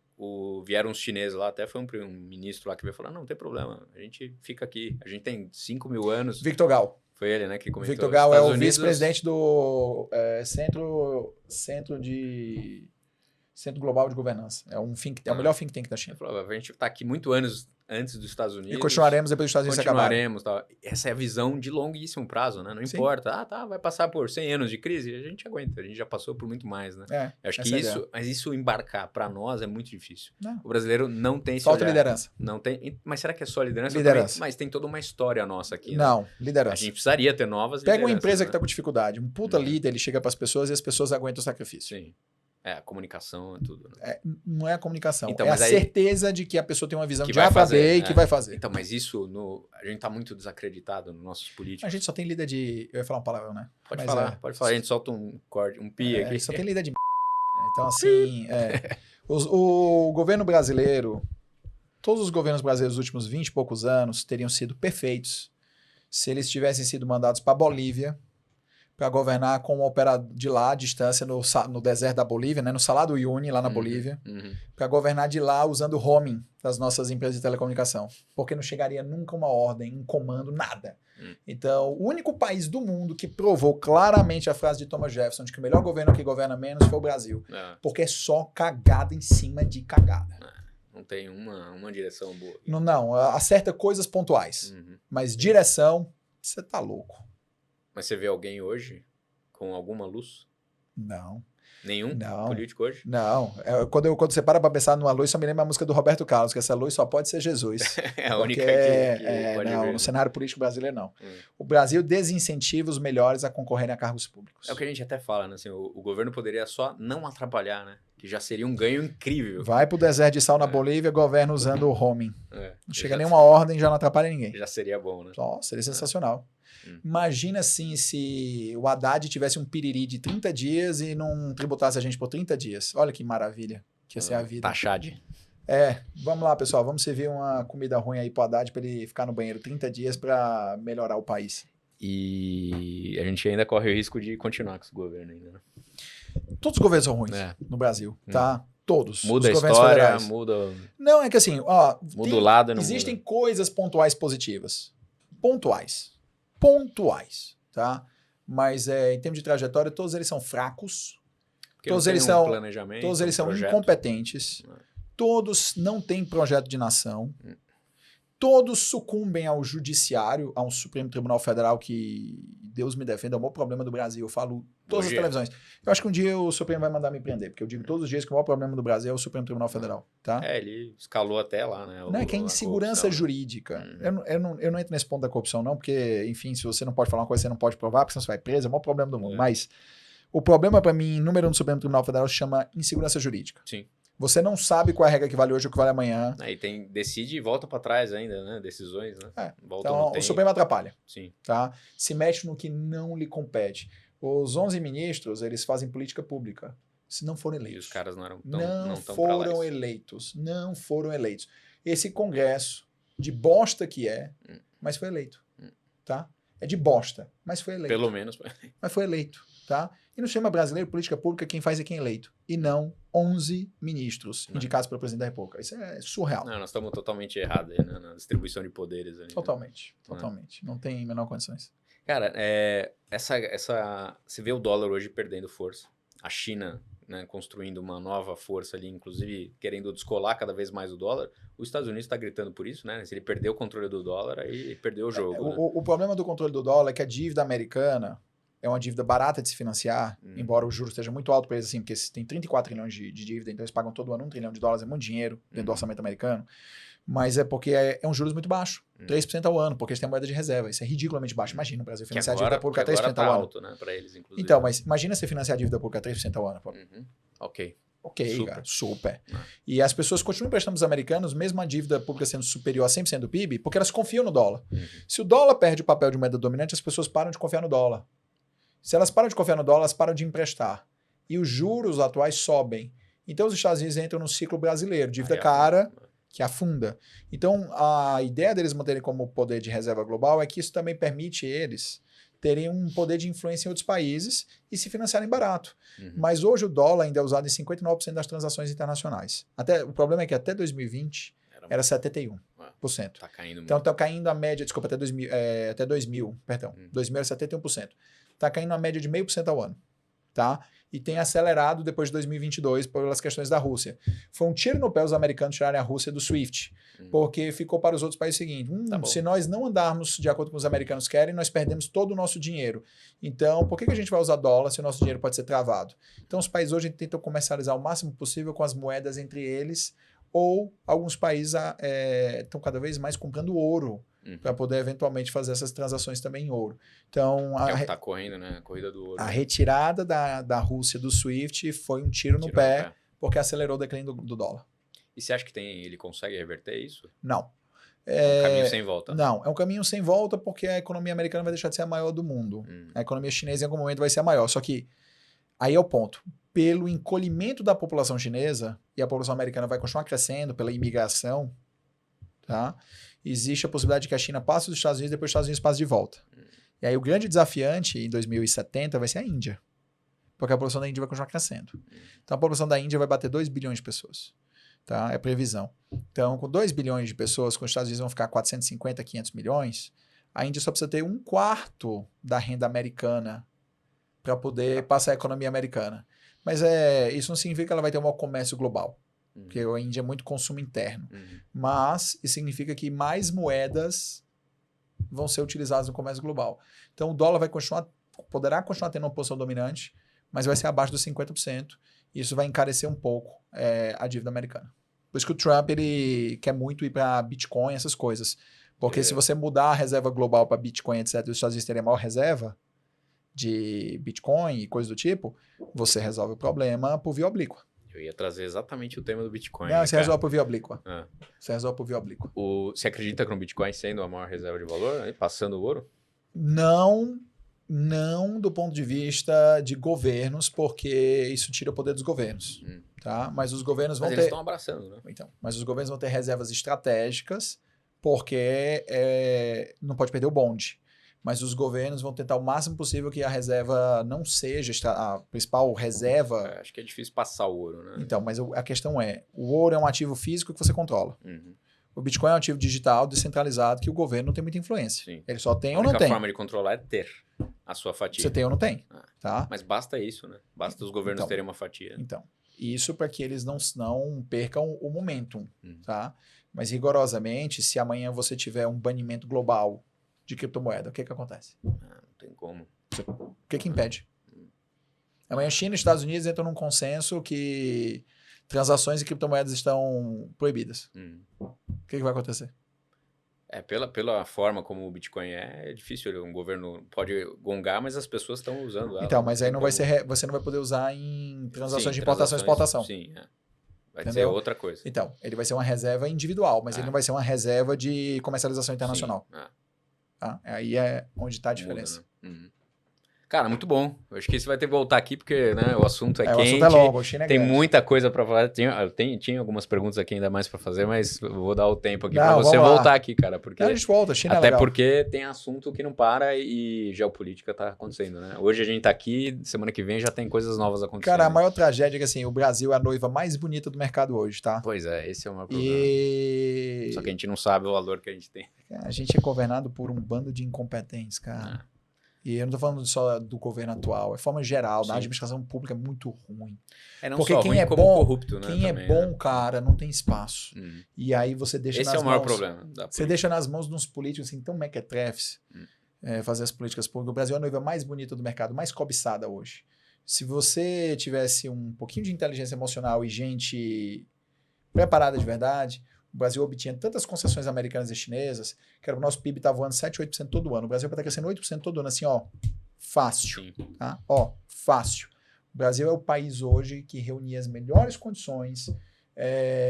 vieram uns chineses lá, até foi um ministro lá que veio falar, não tem problema, a gente fica aqui. A gente tem 5 mil anos. Victor Gao. Foi ele, né, que comentou. Victor Gao é o Estados Unidos- vice-presidente do Centro Global de Governança. É o melhor think tank da Ele China. falou, a gente tá aqui muito anos antes dos Estados Unidos. E continuaremos depois dos Estados Unidos acabarem. Continuaremos, tal. Essa é a visão de longuíssimo prazo, né? Não Sim. importa. Vai passar por 100 anos de crise, a gente aguenta. A gente já passou por muito mais, né? Eu acho que essa é a isso, mas isso embarcar para nós é muito difícil. Não. O brasileiro não tem esse Falta olhar. liderança. Não tem. Mas será que é só liderança? Liderança. Também? Mas tem toda uma história nossa aqui. Né? Não, A liderança. gente precisaria ter novas Pega uma lideranças, empresa né? que está com dificuldade. Um puta líder, ele chega para as pessoas e as pessoas aguentam o sacrifício. Sim. A comunicação é tudo. Né? Não é a comunicação. Então, é a mas aí- certeza de que a pessoa tem uma visão Que de vai A para fazer, B e que vai fazer. Então, mas isso, a gente tá muito desacreditado nos nossos políticos. A gente só tem líder de... Eu ia falar uma palavra, né? Pode Mas falar, pode falar. A gente solta um corte, um pi aqui. Só tem líder de... Então, assim... O governo brasileiro... Todos os governos brasileiros dos últimos 20 e poucos anos teriam sido perfeitos se eles tivessem sido mandados para Bolívia para governar com um operador de lá, à distância, no deserto da Bolívia, né? No Salar do Uyuni, lá na Bolívia. Para governar de lá usando o roaming das nossas empresas de telecomunicação. Porque não chegaria nunca uma ordem, um comando, nada. Então, o único país do mundo que provou claramente a frase de Thomas Jefferson de que o melhor governo é o que governa menos foi o Brasil. Porque é só cagada em cima de cagada. Não tem uma direção boa. Não, acerta coisas pontuais. Mas direção, você tá louco. Mas você vê alguém hoje com alguma luz? Não. Nenhum Não. político hoje? Não. Quando você para pensar numa luz, só me lembra a música do Roberto Carlos, que essa luz só pode ser Jesus. É a única Porque, que pode não, ver. no cenário político brasileiro, não. O Brasil desincentiva os melhores a concorrerem a cargos públicos. É o que a gente até fala, né? Assim, o governo poderia só não atrapalhar, né? Que já seria um ganho incrível. Vai pro deserto de sal na Bolívia, governa usando o roaming. Não chega já, nenhuma ordem, já não atrapalha ninguém. Já seria bom, né? Nossa, seria sensacional. Imagina assim se o Haddad tivesse um piriri de 30 dias e não tributasse a gente por 30 dias. Olha que maravilha que ia ser a vida. Taxade. Vamos lá, pessoal. Vamos servir uma comida ruim aí pro Haddad pra ele ficar no banheiro 30 dias pra melhorar o país. E a gente ainda corre o risco de continuar com esse governo ainda, né? Todos os governos são ruins no Brasil, tá? Todos. Muda a os governos história, federais. muda Não, é que assim, ó, o lado e não existem muda. coisas pontuais positivas. Pontuais. Pontuais, tá? Mas em termos de trajetória, todos eles são fracos. Porque não Todos tem eles um são, planejamento, todos eles um são projeto. incompetentes. Todos não têm projeto de nação. Todos sucumbem ao judiciário, a um Supremo Tribunal Federal que, Deus me defenda, é o maior problema do Brasil. Eu falo todas as televisões. Eu acho que um dia o Supremo vai mandar me prender, porque eu digo todos os dias que o maior problema do Brasil é o Supremo Tribunal Federal, tá? Ele escalou até lá, né? Não é que é insegurança jurídica. Eu não entro nesse ponto da corrupção, não, porque, enfim, se você não pode falar uma coisa, você não pode provar, porque senão você vai preso, é o maior problema do mundo. Mas o problema, para mim, número 1 do Supremo Tribunal Federal se chama insegurança jurídica. Sim. Você não sabe qual é a regra que vale hoje ou que vale amanhã. Aí decide e volta para trás ainda, né? Decisões, né? Volta então, o Supremo atrapalha. Sim. Tá? Se mexe no que não lhe compete. Os 11 ministros, eles fazem política pública. Se não foram eleitos. E os caras não eram não foram eleitos. Não foram eleitos. Esse Congresso, de bosta que é, mas foi eleito. Tá? É de bosta, mas foi eleito. Pelo menos. Mas foi eleito. Tá? E no sistema brasileiro, política pública, quem faz é quem é eleito. E não 11 ministros indicados pelo presidente da República. Isso é surreal. Não, nós estamos totalmente errados aí, né? Na distribuição de poderes. Ali, totalmente. Não tem a menor condições. Cara, você vê o dólar hoje perdendo força. A China, né, construindo uma nova força ali, inclusive querendo descolar cada vez mais o dólar. Os Estados Unidos está gritando por isso, né? Se ele perder o controle do dólar, aí perdeu o jogo. Né? O problema do controle do dólar é que a dívida americana é uma dívida barata de se financiar, embora o juros esteja muito alto para eles, assim, porque eles têm 34 trilhões de dívida, então eles pagam todo ano $1 trilhão, é muito dinheiro dentro do orçamento americano, mas é porque é um juros muito baixo, 3% ao ano, porque eles têm a moeda de reserva, isso é ridiculamente baixo. Imagina o Brasil financiar a dívida pública a 3% tá ao ano. Alto, né, pra eles, inclusive. Então, mas imagina você financiar a dívida pública a 3% ao ano. Pô. Ok, super. Cara, super. E as pessoas continuam emprestando os americanos, mesmo a dívida pública sendo superior a 100% do PIB, porque elas confiam no dólar. Se o dólar perde o papel de moeda dominante, as pessoas param de confiar no dólar. Se elas param de confiar no dólar, elas param de emprestar. E os juros atuais sobem. Então, os Estados Unidos entram no ciclo brasileiro, dívida cara, que afunda. Então, a ideia deles manterem como poder de reserva global é que isso também permite eles terem um poder de influência em outros países e se financiarem barato. Mas hoje o dólar ainda é usado em 59% das transações internacionais. O problema é que até 2020 era 71%. Tá caindo muito. Então, está caindo a média, desculpa, até 2000, 2000 era 71%. Está caindo a média de 0,5% ao ano, tá? E tem acelerado depois de 2022 pelas questões da Rússia. Foi um tiro no pé os americanos tirarem a Rússia do SWIFT, porque ficou para os outros países o seguinte, se nós não andarmos de acordo com os americanos querem, nós perdemos todo o nosso dinheiro. Então, por que a gente vai usar dólar se o nosso dinheiro pode ser travado? Então, os países hoje tentam comercializar o máximo possível com as moedas entre eles, ou alguns países estão cada vez mais comprando ouro, para poder eventualmente fazer essas transações também em ouro. Então, tá correndo, né? A corrida do ouro. A retirada da Rússia do SWIFT foi um tiro no pé, porque acelerou o declínio do dólar. E você acha que ele consegue reverter isso? Não. É um caminho sem volta. Não, é um caminho sem volta porque a economia americana vai deixar de ser a maior do mundo. A economia chinesa em algum momento vai ser a maior. Só que aí é o ponto. Pelo encolhimento da população chinesa, e a população americana vai continuar crescendo pela imigração, tá? Existe a possibilidade de que a China passe dos Estados Unidos e depois os Estados Unidos passe de volta. E aí o grande desafiante em 2070 vai ser a Índia. Porque a população da Índia vai continuar crescendo. Então a população da Índia vai bater 2 bilhões de pessoas. Tá? É previsão. Então com 2 bilhões de pessoas, com os Estados Unidos vão ficar 450, 500 milhões, a Índia só precisa ter 1/4 da renda americana para poder passar a economia americana. Mas isso não significa que ela vai ter um maior comércio global. Porque a Índia é muito consumo interno. Mas isso significa que mais moedas vão ser utilizadas no comércio global. Então o dólar poderá continuar tendo uma posição dominante, mas vai ser abaixo dos 50%. E isso vai encarecer um pouco a dívida americana. Por isso que o Trump ele quer muito ir para Bitcoin, essas coisas. Porque se você mudar a reserva global para Bitcoin, etc., os Estados Unidos terem a maior reserva de Bitcoin e coisas do tipo, você resolve o problema por via oblíqua. Eu ia trazer exatamente o tema do Bitcoin. Não, você resolve por via oblíqua. Você resolve por via oblíqua. Você acredita que o Bitcoin sendo a maior reserva de valor, né, passando o ouro? Não do ponto de vista de governos, porque isso tira o poder dos governos. Tá? Mas os governos vão eles estão abraçando, né? Então, mas os governos vão ter reservas estratégicas, porque não pode perder o bonde. mas os governos vão tentar o máximo possível que a reserva não seja a principal reserva. Acho que é difícil passar o ouro, né? Então, mas a questão é, o ouro é um ativo físico que você controla. Uhum. O Bitcoin é um ativo digital descentralizado que o governo não tem muita influência. Sim. Ele só tem A ou não única tem. forma de controlar é ter a sua fatia. Você tem ou não tem. Tá? Mas basta isso, né? Basta os governos Então, terem uma fatia. Então, isso para que eles não percam o momentum, Uhum. tá? Mas rigorosamente, se amanhã você tiver um banimento global de criptomoeda, o que acontece? Não tem como. O que impede? Amanhã China e Estados Unidos entram num consenso que transações de criptomoedas estão proibidas. O que vai acontecer? Pela forma como o Bitcoin é difícil. Um governo pode gongar, mas as pessoas estão usando ela. Então, mas aí não vai ser, você não vai poder usar em transações de importação e transações, exportação. Sim, vai Entendeu? ser outra coisa. Então, ele vai ser uma reserva individual, mas ele não vai ser uma reserva de comercialização internacional. Sim. Tá? Aí é onde está a diferença. Muda, né? Cara, muito bom. Eu acho que você vai ter que voltar aqui, porque né, o assunto é quente. O assunto é longo, o China é tem grande. muita coisa para falar. Tinha algumas perguntas aqui ainda mais para fazer, mas eu vou dar o tempo aqui Não, para você vamos lá. voltar aqui, cara. Porque A gente volta, a China é até legal. porque tem assunto que não para e geopolítica tá acontecendo, né? Hoje a gente tá aqui, semana que vem já tem coisas novas acontecendo. Cara, a maior tragédia é que assim, o Brasil é a noiva mais bonita do mercado hoje, tá? Pois é, esse é o maior problema. E Só que a gente não sabe o valor que a gente tem. a gente é governado por um bando de incompetentes, cara. E eu não tô falando só do governo atual, é forma geral, Sim. na administração pública é muito ruim. Não Porque só quem ruim, é como bom, corrupto, né? quem também, é bom, né? cara, não tem espaço. E aí você deixa Esse nas é o maior mãos, problema. Você deixa nas mãos de uns políticos assim, tão mequetrefes, fazer as políticas públicas. O Brasil é a noiva mais bonita do mercado, mais cobiçada hoje. Se você tivesse um pouquinho de inteligência emocional e gente preparada de verdade, o Brasil obtinha tantas concessões americanas e chinesas, que o nosso PIB tá voando 7, 8% todo ano. O Brasil vai estar crescendo 8% todo ano, assim, ó, fácil. Sim. Tá? Ó, fácil. O Brasil é o país hoje que reunia as melhores condições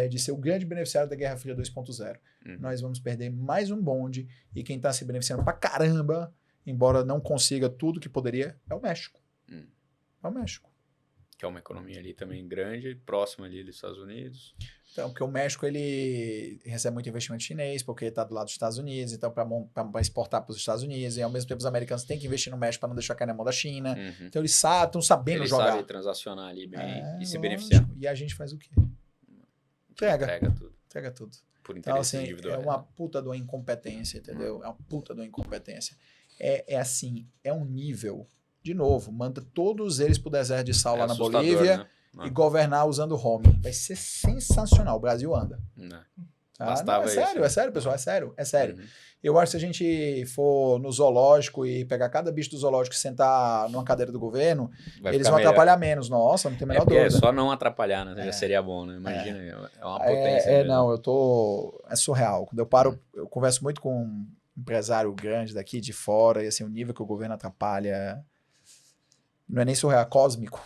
de ser o grande beneficiário da Guerra Fria 2.0. Nós vamos perder mais um bonde e quem está se beneficiando pra caramba, embora não consiga tudo que poderia, é o México. É o México. Que é uma economia ali também grande, próxima ali dos Estados Unidos. Então, porque o México ele recebe muito investimento chinês, porque está do lado dos Estados Unidos, então para exportar para os Estados Unidos, e ao mesmo tempo os americanos têm que investir no México para não deixar cair na mão da China. Então eles estão sabendo Eles jogar. sabem transacionar ali bem e se lógico. beneficiar. E a gente faz o quê? Entrega tudo. Entrega tudo. Por Então, interesse assim, individual. é uma puta de uma incompetência, entendeu? É uma puta de uma incompetência. É assim, é um nível. De novo, manda todos eles pro deserto de sal lá na assustador, Bolívia, né? e governar usando roaming. Vai ser sensacional. O Brasil anda. Tá? Não, é sério, é sério, pessoal. É sério, é sério. Eu acho que se a gente for no zoológico e pegar cada bicho do zoológico e sentar numa cadeira do governo, eles vão atrapalhar menos. Nossa, não tem a menor dúvida. É só não atrapalhar, né? Já seria bom, né? Imagina, é uma potência. É surreal. Quando eu paro, eu converso muito com um empresário grande daqui de fora, e assim, o nível que o governo atrapalha não é nem surreal, é cósmico.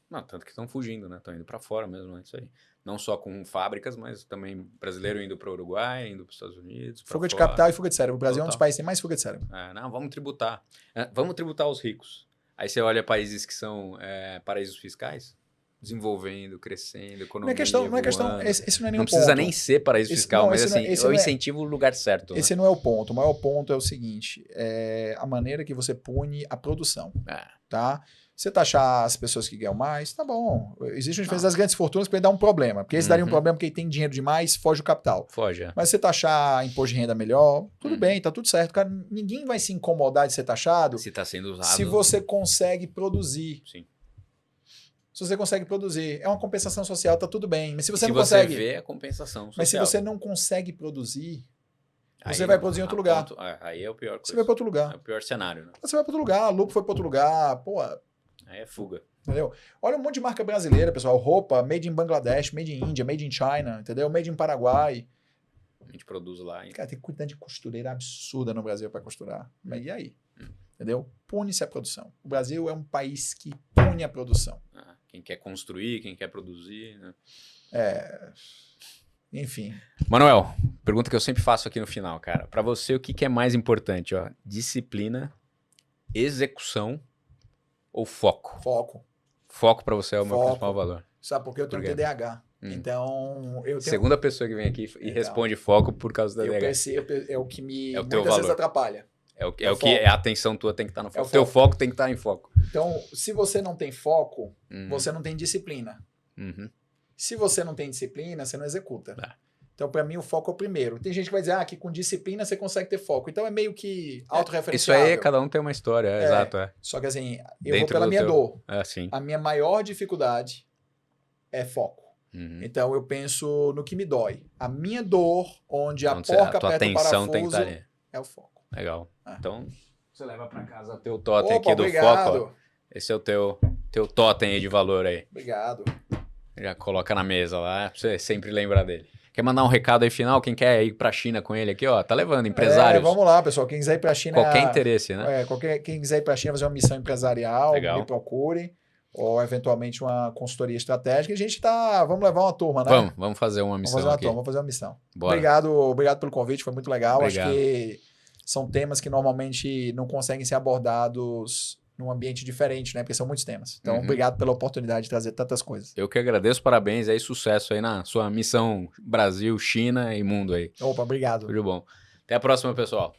Não, tanto que estão fugindo, né? Estão indo para fora mesmo, é isso aí. Não só com fábricas, mas também brasileiro indo para o Uruguai, indo para os Estados Unidos. Fuga de capital e fuga de cérebro. O Brasil é um dos países que tem mais fuga de cérebro. Não, vamos tributar. Vamos tributar os ricos. Aí você olha países que são paraísos fiscais, desenvolvendo, crescendo, economia. Não é questão. Esse não é nenhum ponto. Não precisa ponto. nem ser paraíso fiscal, mas assim, é o incentivo no lugar certo. Esse não é o ponto. O maior ponto é o seguinte: é a maneira que você pune a produção. Tá? Você taxar as pessoas que ganham mais, tá bom. Existe uma diferença das grandes fortunas porque ele dá um problema. Porque esse daria um problema porque tem dinheiro demais, foge o capital. Mas você taxar imposto de renda melhor, tudo bem, tá tudo certo. Cara, ninguém vai se incomodar de ser taxado se está sendo usado. Se você consegue produzir. Sim. Se você consegue produzir. É uma compensação social, tá tudo bem. Mas se você não consegue. Se você vê a compensação social. Mas se você não consegue produzir, você vai produzir em outro lugar. Aí é o pior coisa. Você vai para outro lugar. É o pior cenário, né? Você vai para outro lugar, a Lupo foi para outro lugar, pô. Aí é fuga. Entendeu? Olha um monte de marca brasileira, pessoal. Roupa, made in Bangladesh, made in Índia, made in China, entendeu? Made in Paraguai. A gente produz lá. Cara, tem quantidade de costureira absurda no Brasil para costurar. Mas e aí? Entendeu? Pune-se a produção. O Brasil é um país que pune a produção. Quem quer construir, quem quer produzir, né? Enfim. Manuel, pergunta que eu sempre faço aqui no final, cara. Para você, o que é mais importante? Ó? Disciplina, execução ou foco? Foco. Foco para você é o meu principal valor. Sabe por quê? Eu tenho TDAH. Então, eu tenho... Segunda pessoa que vem aqui e responde foco por causa do TDAH. É o que me é o muitas vezes atrapalha. É o que foco. a atenção tua tem que estar no foco. o Teu foco. foco tem que estar em foco. Então, se você não tem foco, Uhum. você não tem disciplina. Uhum. Se você não tem disciplina, você não executa. É. Então, para mim, o foco é o primeiro. Tem gente que vai dizer que com disciplina você consegue ter foco. Então, é meio que Isso autorreferenciável. aí, cada um tem uma história, exato. É. Só que assim, eu Dentro vou pela do minha teu- dor. É assim. A minha maior dificuldade é foco. Uhum. Então, eu penso no que me dói. A minha dor, onde a Onde porca a tua aperta o atenção tem que parafuso, estar ali. é o foco. Legal. Ah. Então, você leva pra casa teu totem Opa, aqui do obrigado. foco. Ó. Esse é o teu totem aí de valor aí. Obrigado. Já coloca na mesa lá, pra você sempre lembrar dele. Quer mandar um recado aí final? Quem quer ir pra China com ele aqui, ó, tá levando empresários. Vamos lá, pessoal. Quem quiser ir para a China... Qualquer interesse, né? Quem quiser ir para a China fazer uma missão empresarial, Legal. me procure. Ou, eventualmente, uma consultoria estratégica. A gente vamos levar uma turma, né? Vamos fazer uma Vamos missão fazer uma aqui. turma, vamos fazer uma missão. Bora. Obrigado pelo convite, foi muito legal. Obrigado. Acho que são temas que normalmente não conseguem ser abordados num ambiente diferente, né? Porque são muitos temas. Então, Uhum. obrigado pela oportunidade de trazer tantas coisas. Eu que agradeço, parabéns aí, sucesso aí na sua missão Brasil, China e mundo aí. Opa, obrigado. Tudo bom. Até a próxima, pessoal.